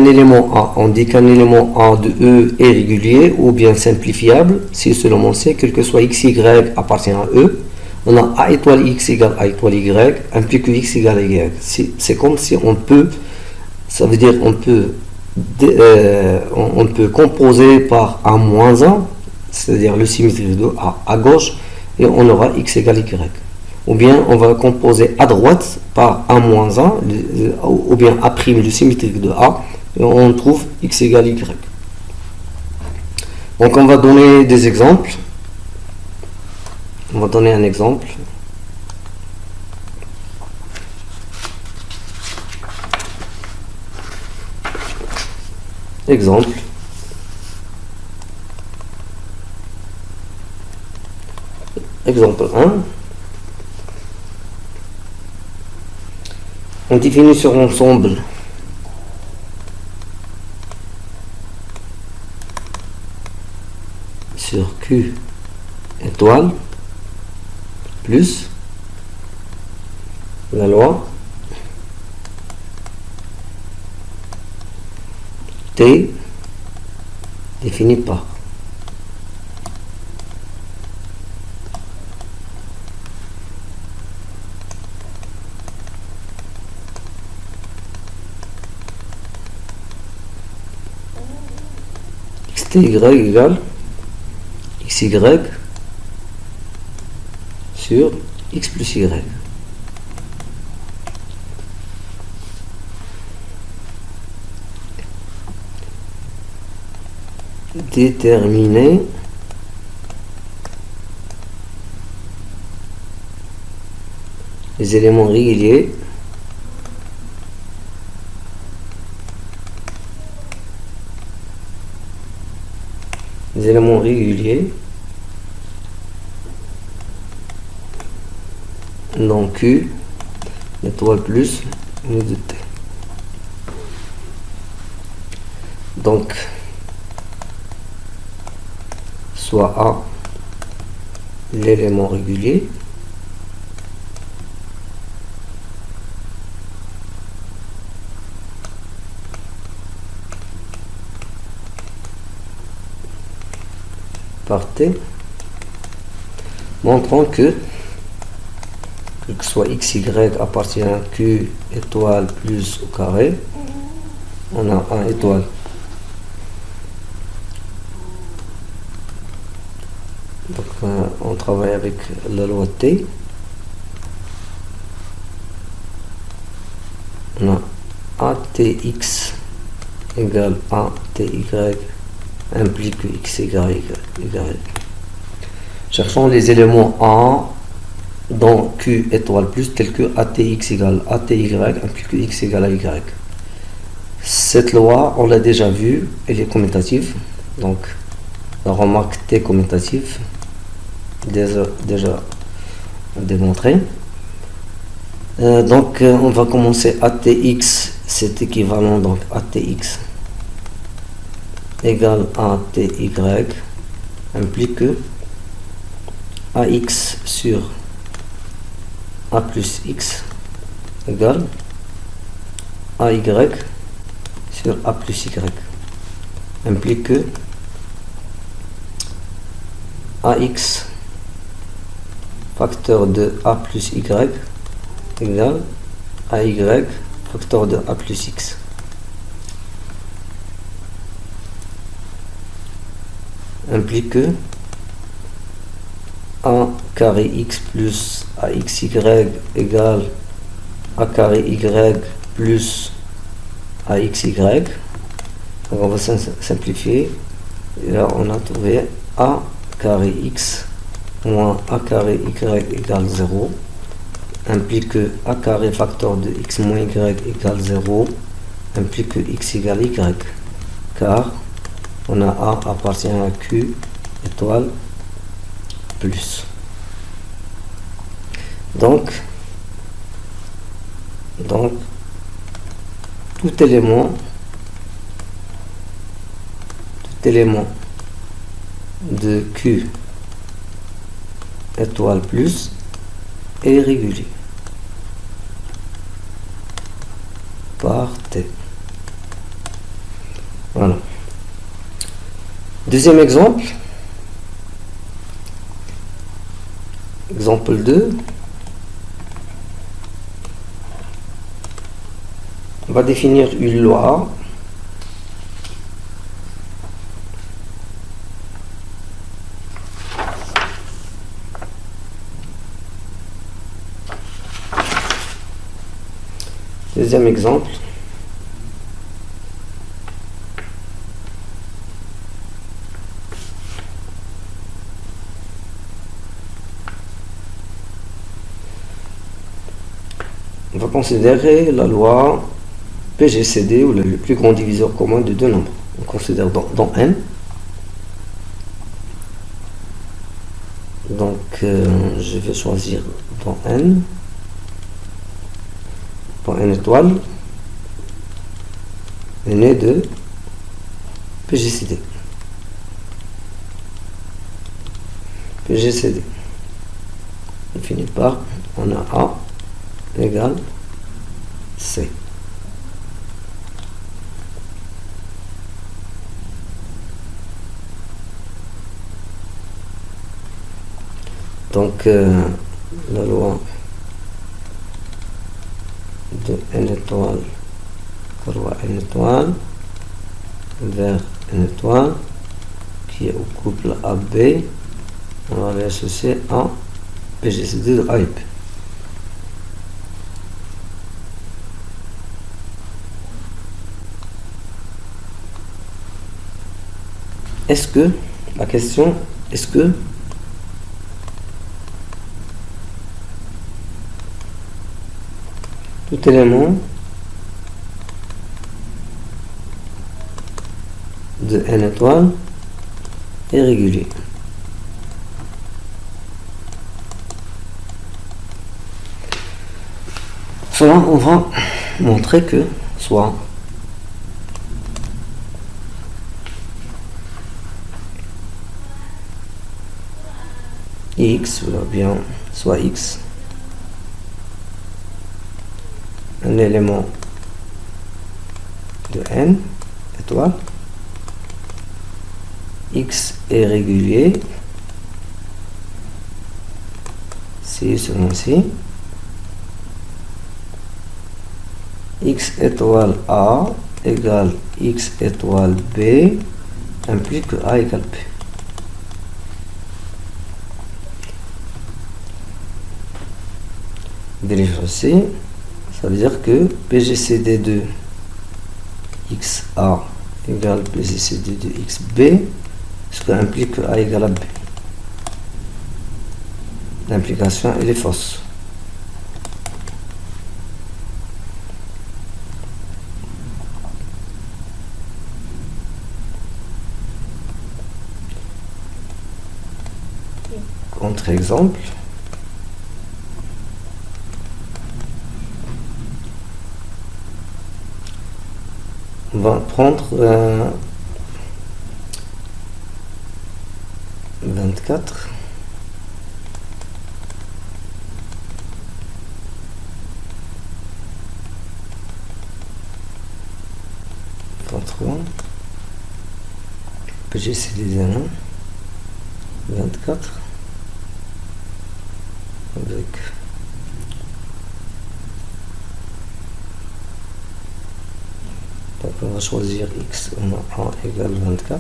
élément A, on dit qu'un élément A de E est régulier ou bien simplifiable si seulement c'est quel que soit x, y appartient à E. On a A étoile x égale A étoile y implique que x égale y. C'est comme si on peut, ça veut dire on peut composer par A moins 1, c'est-à-dire le symétrique de A à gauche, et on aura x égale y. Ou bien on va composer à droite par A moins 1, ou bien A' le symétrique de A, et on trouve x égale y. Donc on va donner des exemples. On va donner un exemple. Exemple. Exemple 1. On définit sur ensemble sur Q étoile plus la loi T définie par XTY égale XY sur X plus Y. Déterminer les éléments réguliers dans Q étoile plus une de T. Donc soit A l'élément régulier par T, montrant que quel que soit x, y appartient à Q étoile plus au carré, on a un étoile. Donc on travaille avec la loi T. On a ATX égale ATY implique que x égale y. Cherchons les éléments A dans Q étoile plus tel que ATX égale ATY implique que x égale à y. Cette loi, on l'a déjà vue, elle est commutative. Donc la remarque T commutative, déjà démontré. Donc on va commencer ATX, c'est équivalent donc ATX égale ATY implique que AX sur A plus X égale AY sur A plus Y implique que AX facteur de a plus y égale ay facteur de a plus x. Implique que a carré x plus axy égale a carré y plus axy. Donc on va simplifier. Et là on a trouvé a carré x moins a carré y égale 0. Implique que a carré facteur de x moins y égale 0. Implique que x égale y. Car on a a appartient à q étoile plus. Donc tout élément de q étoile plus est régulier par t. Voilà. Deuxième exemple. Exemple 2. On va définir une loi Deuxième exemple. On va considérer la loi PGCD, ou le plus grand diviseur commun de deux nombres. On considère dans n. Donc, je vais choisir dans n étoile, est né de PGCD. On finit par, on a A égale C. Donc, la loi de n étoile, n étoile vers n étoile qui est au couple AB, on va l'associer à PGCD de A et B. Est-ce que, la question, est-ce que tout élément de n étoile est régulier? Cela, on va montrer que soit x, ou bien soit x, un élément de n étoile, x est régulier si seulement si x étoile a égale x étoile b implique que a égale b. Vérifier, ça veut dire que PGCD de XA égale PGCD de XB, ce qui implique que A égale à B. L'implication, elle est fausse. Contre-exemple. On va prendre 24 33 PGCD 1 24 avec donc on va choisir x moins a égale 24.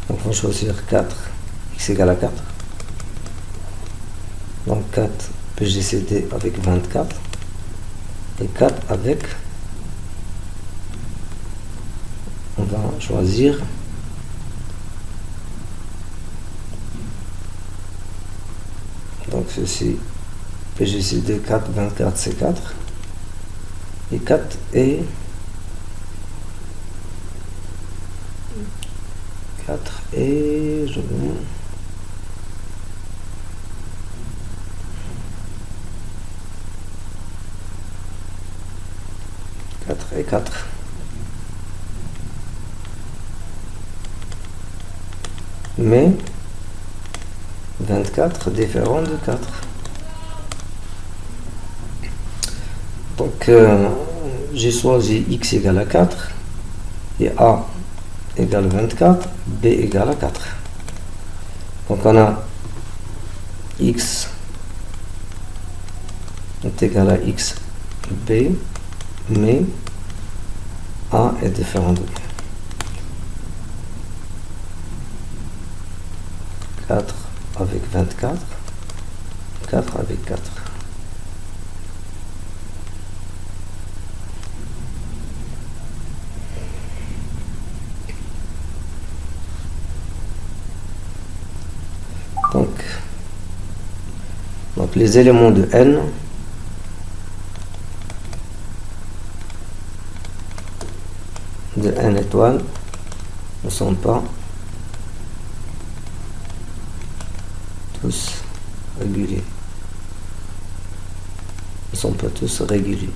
Donc on va choisir 4, x égale à 4. Donc 4 PGCD avec 24 et 4 avec, on va choisir donc ceci PGCD 4, 24 c'est 4 et 4 et 4 et je vais 4 et 4. Mais 24 différent de 4. Donc j'ai choisi x égale à 4 et a égale 24, b égale à 4. Donc on a x est égal à x b, mais a est différent de b. 4 avec 24, 4 avec 4. Donc les éléments de n étoiles ne sont pas tous réguliers. Ils ne sont pas tous réguliers.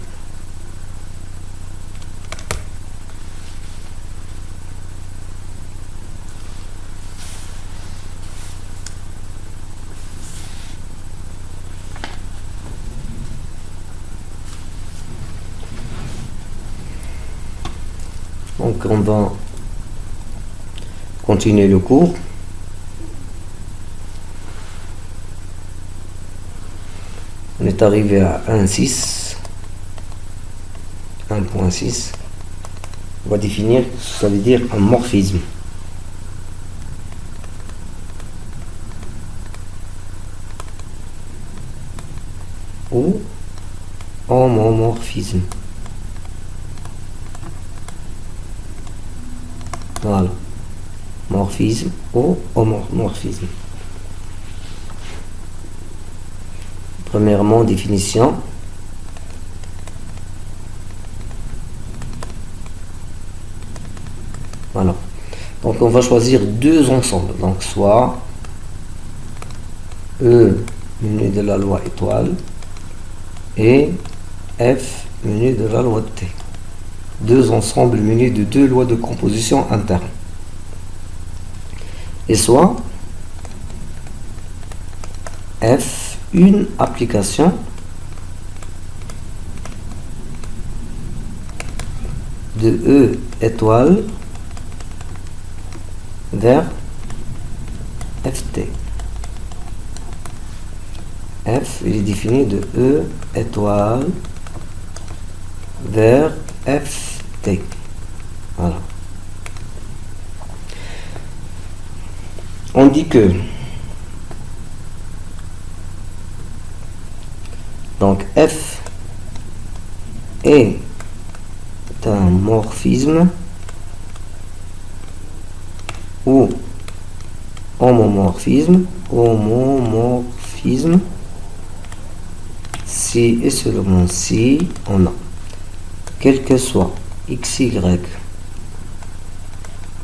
Donc on va continuer le cours. On est arrivé à 1.6. On va définir ce que ça veut dire un morphisme. Ou homomorphisme. Voilà. Morphisme ou homomorphisme. Premièrement, définition. Voilà. Donc on va choisir deux ensembles. Donc soit E menu de la loi étoile et F menu de la loi de T. Deux ensembles munis de deux lois de composition interne. Et soit F, une application de E étoile vers FT. F, il est défini de E étoile vers FT. Voilà. On dit que donc F est un morphisme ou homomorphisme si et seulement si on a quel que soit xy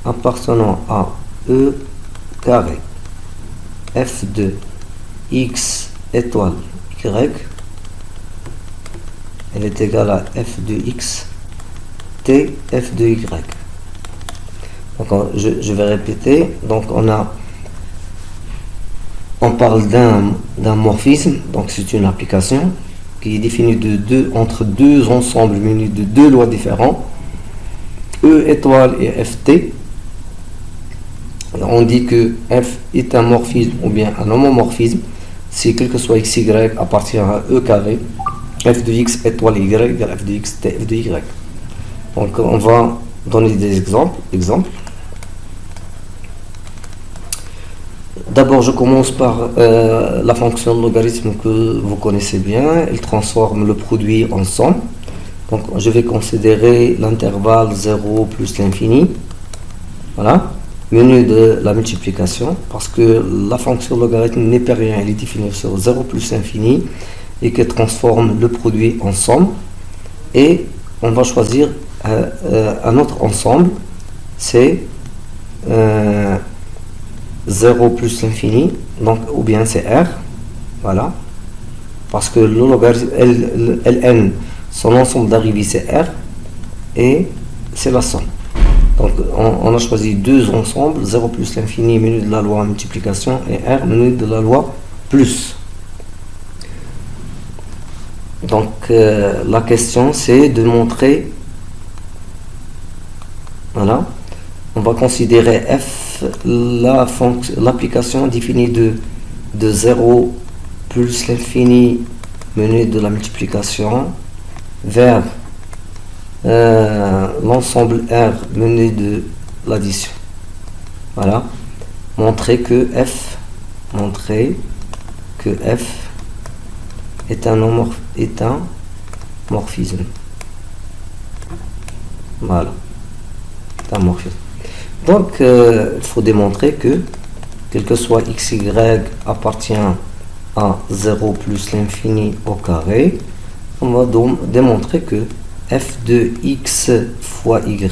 appartenant à E carré f de x étoile y, elle est égale à f de x t f de y. Donc je vais répéter. Donc on a on parle d'un morphisme, donc c'est une application qui est définie entre deux ensembles munis de deux lois différents, E étoile et Ft. On dit que F est un morphisme ou bien un homomorphisme si quel que soit xy appartient à E carré, f de x étoile y égale f de x t f de y. Donc on va donner des exemples. D'abord, je commence par la fonction de logarithme que vous connaissez bien. Elle transforme le produit en somme. Donc, je vais considérer l'intervalle 0 plus l'infini. Voilà. Menu de la multiplication. Parce que la fonction de logarithme n'est pas rien. Elle est définie sur 0 plus l'infini et qui transforme le produit en somme. Et on va choisir un autre ensemble. C'est 0 plus l'infini, donc ou bien c'est R, voilà, parce que le logarithme Ln, son ensemble d'arrivée c'est R, et c'est la somme. Donc on a choisi deux ensembles, 0 plus l'infini, menu de la loi multiplication, et R, menu de la loi plus. Donc la question c'est de montrer, voilà, on va considérer F l'application définie de 0 plus l'infini menu de la multiplication vers l'ensemble R menu de l'addition. Voilà. Montrer que F est un morphisme. Voilà. C'est un morphisme. Donc, il faut démontrer que, quel que soit xy appartient à 0 plus l'infini au carré, on va donc démontrer que f de x fois y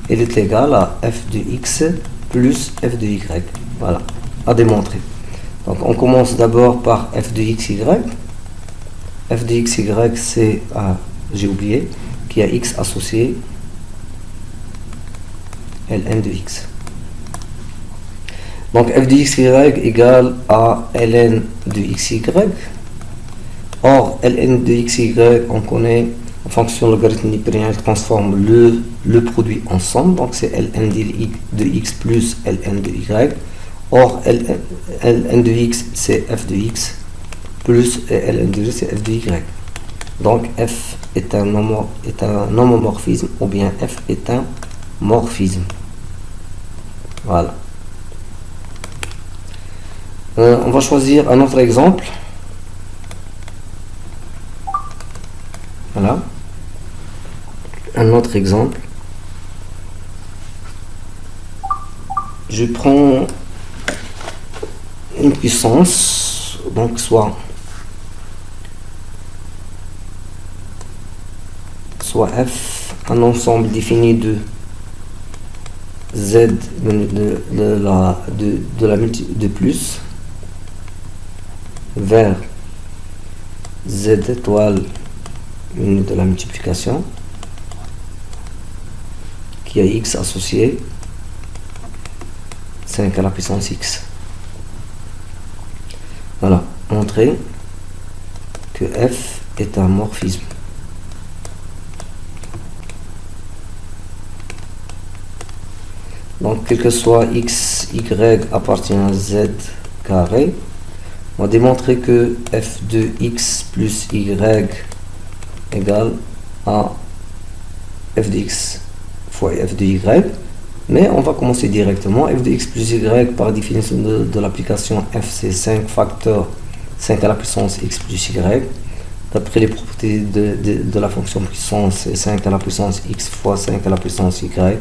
est égal à f de x plus f de y. Voilà, à démontrer. Donc, on commence d'abord par f de xy. F de xy, c'est, j'ai oublié, qui a x associé ln de x. Donc f de xy égale à ln de xy. Or, ln de xy, on connaît, en fonction logarithme nipérien, transforme le produit en somme. Donc c'est ln de x plus ln de y. Or, ln de x, c'est f de x plus ln de y, c'est f de y. Donc f est un homomorphisme ou bien f est un morphisme. Voilà. On va choisir un autre exemple. Voilà. Un autre exemple. Je prends une puissance, donc soit f, un ensemble défini de z de plus vers z étoile unité de la multiplication qui a x associé 5 à la puissance x. Voilà, montrer que f est un morphisme. Donc, quel que soit x, y appartient à z carré, on va démontrer que f de x plus y égale à f de x fois f de y. Mais on va commencer directement. F de x plus y, par définition de l'application f, c'est 5 facteurs 5 à la puissance x plus y. D'après les propriétés de la fonction puissance, c'est 5 à la puissance x fois 5 à la puissance y.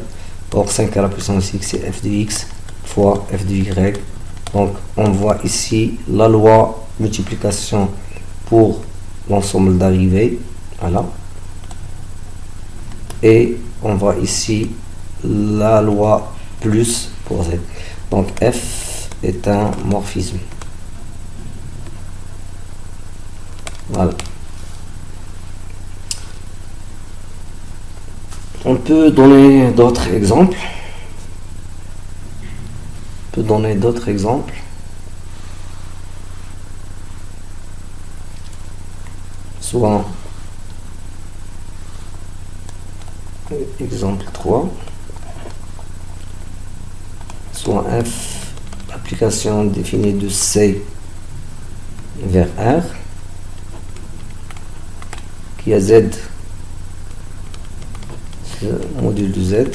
Or 5 à la puissance x, c'est f de x fois f de y. Donc on voit ici la loi multiplication pour l'ensemble d'arrivée. Voilà. Et on voit ici la loi plus pour z. Donc f est un morphisme. Voilà. On peut donner d'autres exemples. soit exemple 3, soit f, application définie de C vers R, qui a Z, ce module de Z,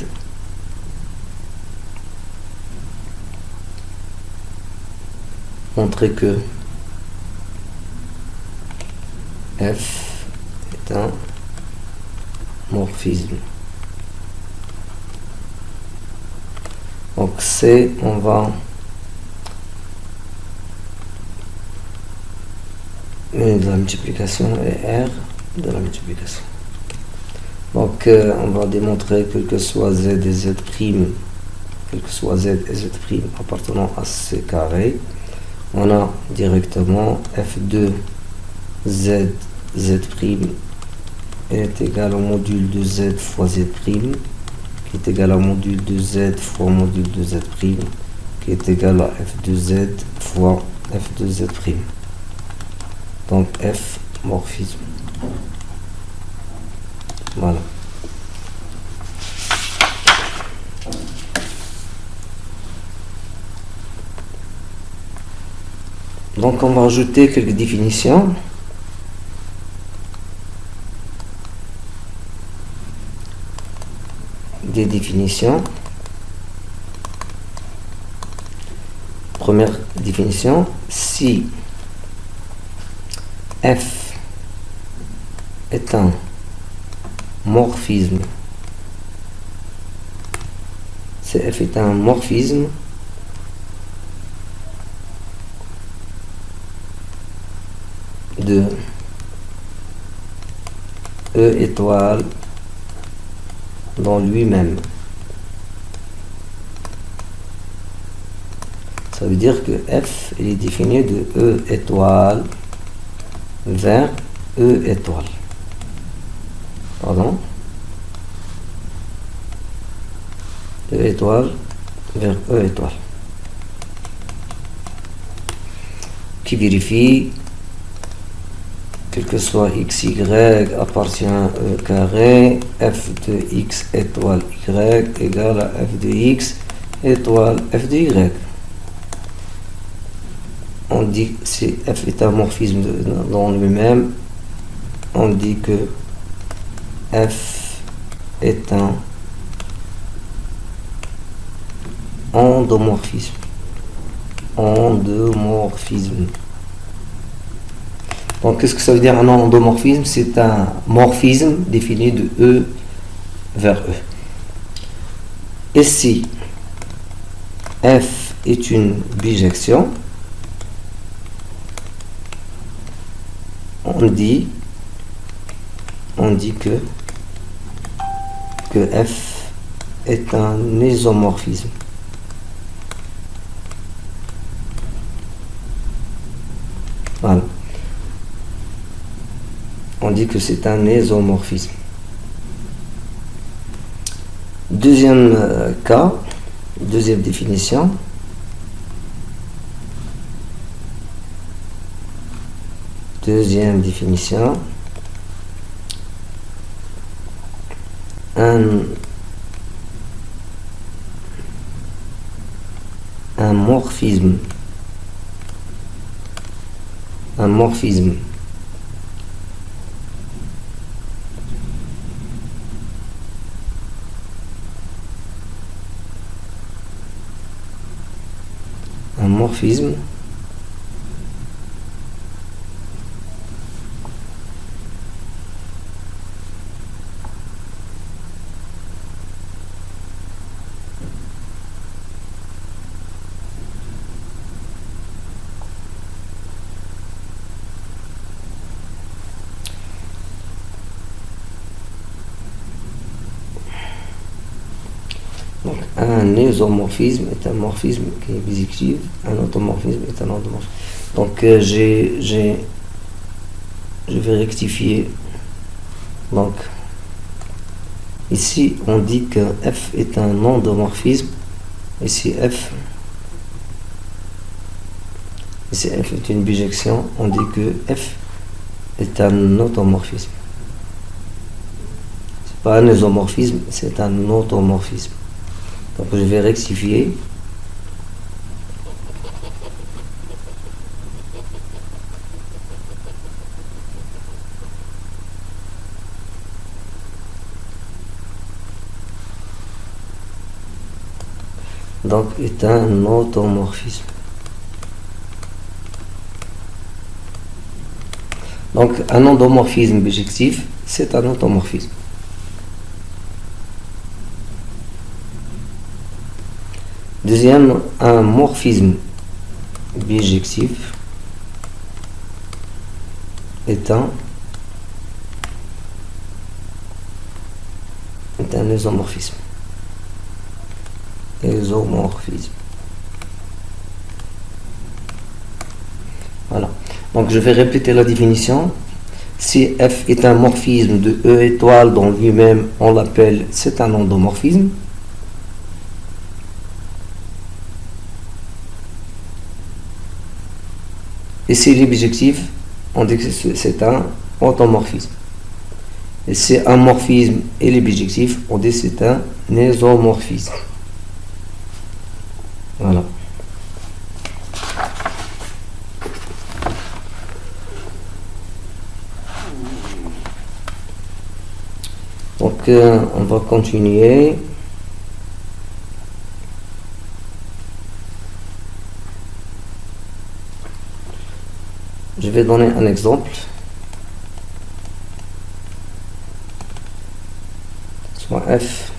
montrer que f est un morphisme. Donc C, on va de la multiplication et R de la multiplication. Donc on va démontrer que soit Z et Z', quel que soit Z et Z' appartenant à C carré, on a directement f2 Z, Z' est égal au module de Z fois Z', qui est égal au module de Z fois module de Z', qui est égal à f de Z fois f de Z'. Donc F morphisme. Voilà. Donc on va ajouter quelques définitions. Des définitions. Première définition, si F est un morphisme, si F est un morphisme de E étoile dans lui-même. Ça veut dire que F est défini de E étoile vers E étoile. Pardon. E étoile vers E étoile. Qui vérifie quel que soit xy appartient à E carré, f de x étoile y égale à f de x étoile f de y. On dit que si f est un morphisme dans lui-même, on dit que f est un endomorphisme. Endomorphisme. Donc, qu'est-ce que ça veut dire un endomorphisme? C'est un morphisme défini de E vers E. Et si F est une bijection, on dit que F est un isomorphisme. Voilà. On dit que c'est un isomorphisme. Deuxième cas, deuxième définition. Deuxième définition. Un morphisme. Un morphisme. Un morphisme donc un isomorphisme est un morphisme qui est bijectif, un automorphisme est un endomorphisme. Donc je vais rectifier. Donc ici on dit que F est un endomorphisme. Ici F est une bijection. On dit que F est un automorphisme. C'est pas un isomorphisme, c'est un automorphisme. Donc je vais rectifier. Donc est un automorphisme. Donc un endomorphisme bijectif, c'est un automorphisme. Deuxième, un morphisme bijectif est un isomorphisme. Isomorphisme. Voilà. Donc je vais répéter la définition. Si F est un morphisme de E étoile dans lui-même, on l'appelle, c'est un endomorphisme. Et s'il est bijectif, on dit que c'est un automorphisme. Et si un morphisme et est bijectif, on dit que c'est un isomorphisme. Voilà. Donc on va continuer. Je vais donner un exemple. Soit F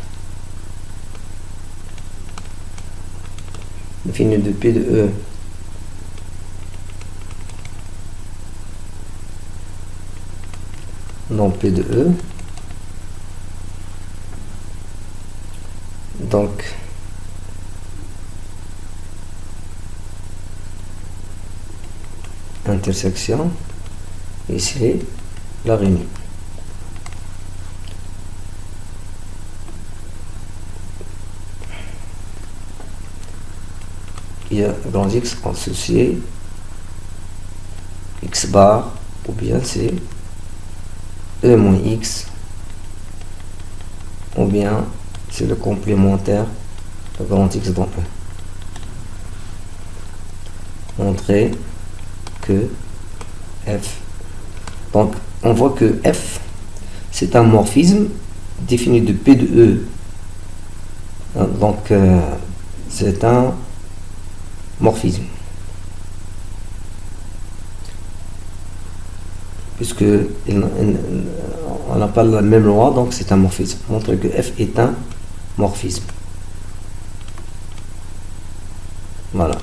défini de P de E dans P de E. Donc intersection, ici la réunion. Il y a grand X associé X bar, ou bien c'est E moins X, ou bien c'est le complémentaire de grand X dans E. Montrer que F. Donc on voit que F c'est un morphisme défini de P de E. Donc c'est un morphisme. Puisque on n'a pas la même loi, donc c'est un morphisme. Montre que F est un morphisme. Voilà.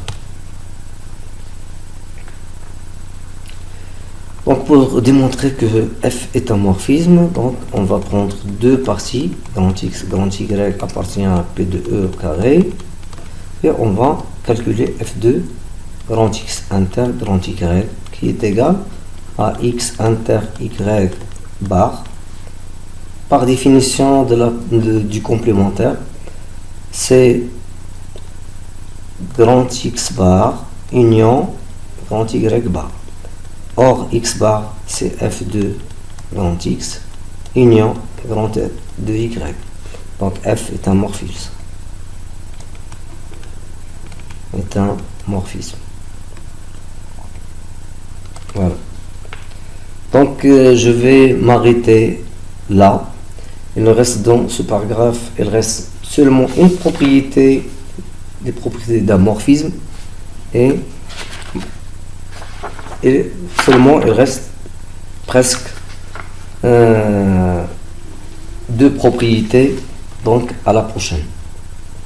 Donc pour démontrer que F est un morphisme, donc on va prendre deux parties, grand X, grand Y appartient à P de E au carré, et on va calculer F de grand X inter grand Y qui est égal à X inter Y bar. Par définition du complémentaire, c'est grand X bar union grand Y bar. Or, X bar, c'est F de grand X union grand de Y. Donc, F est un morphisme. Est un morphisme. Voilà. Donc, je vais m'arrêter là. Il nous reste dans ce paragraphe, il reste seulement une propriété, des propriétés d'un morphisme, et seulement il reste presque deux propriétés. Donc à la prochaine.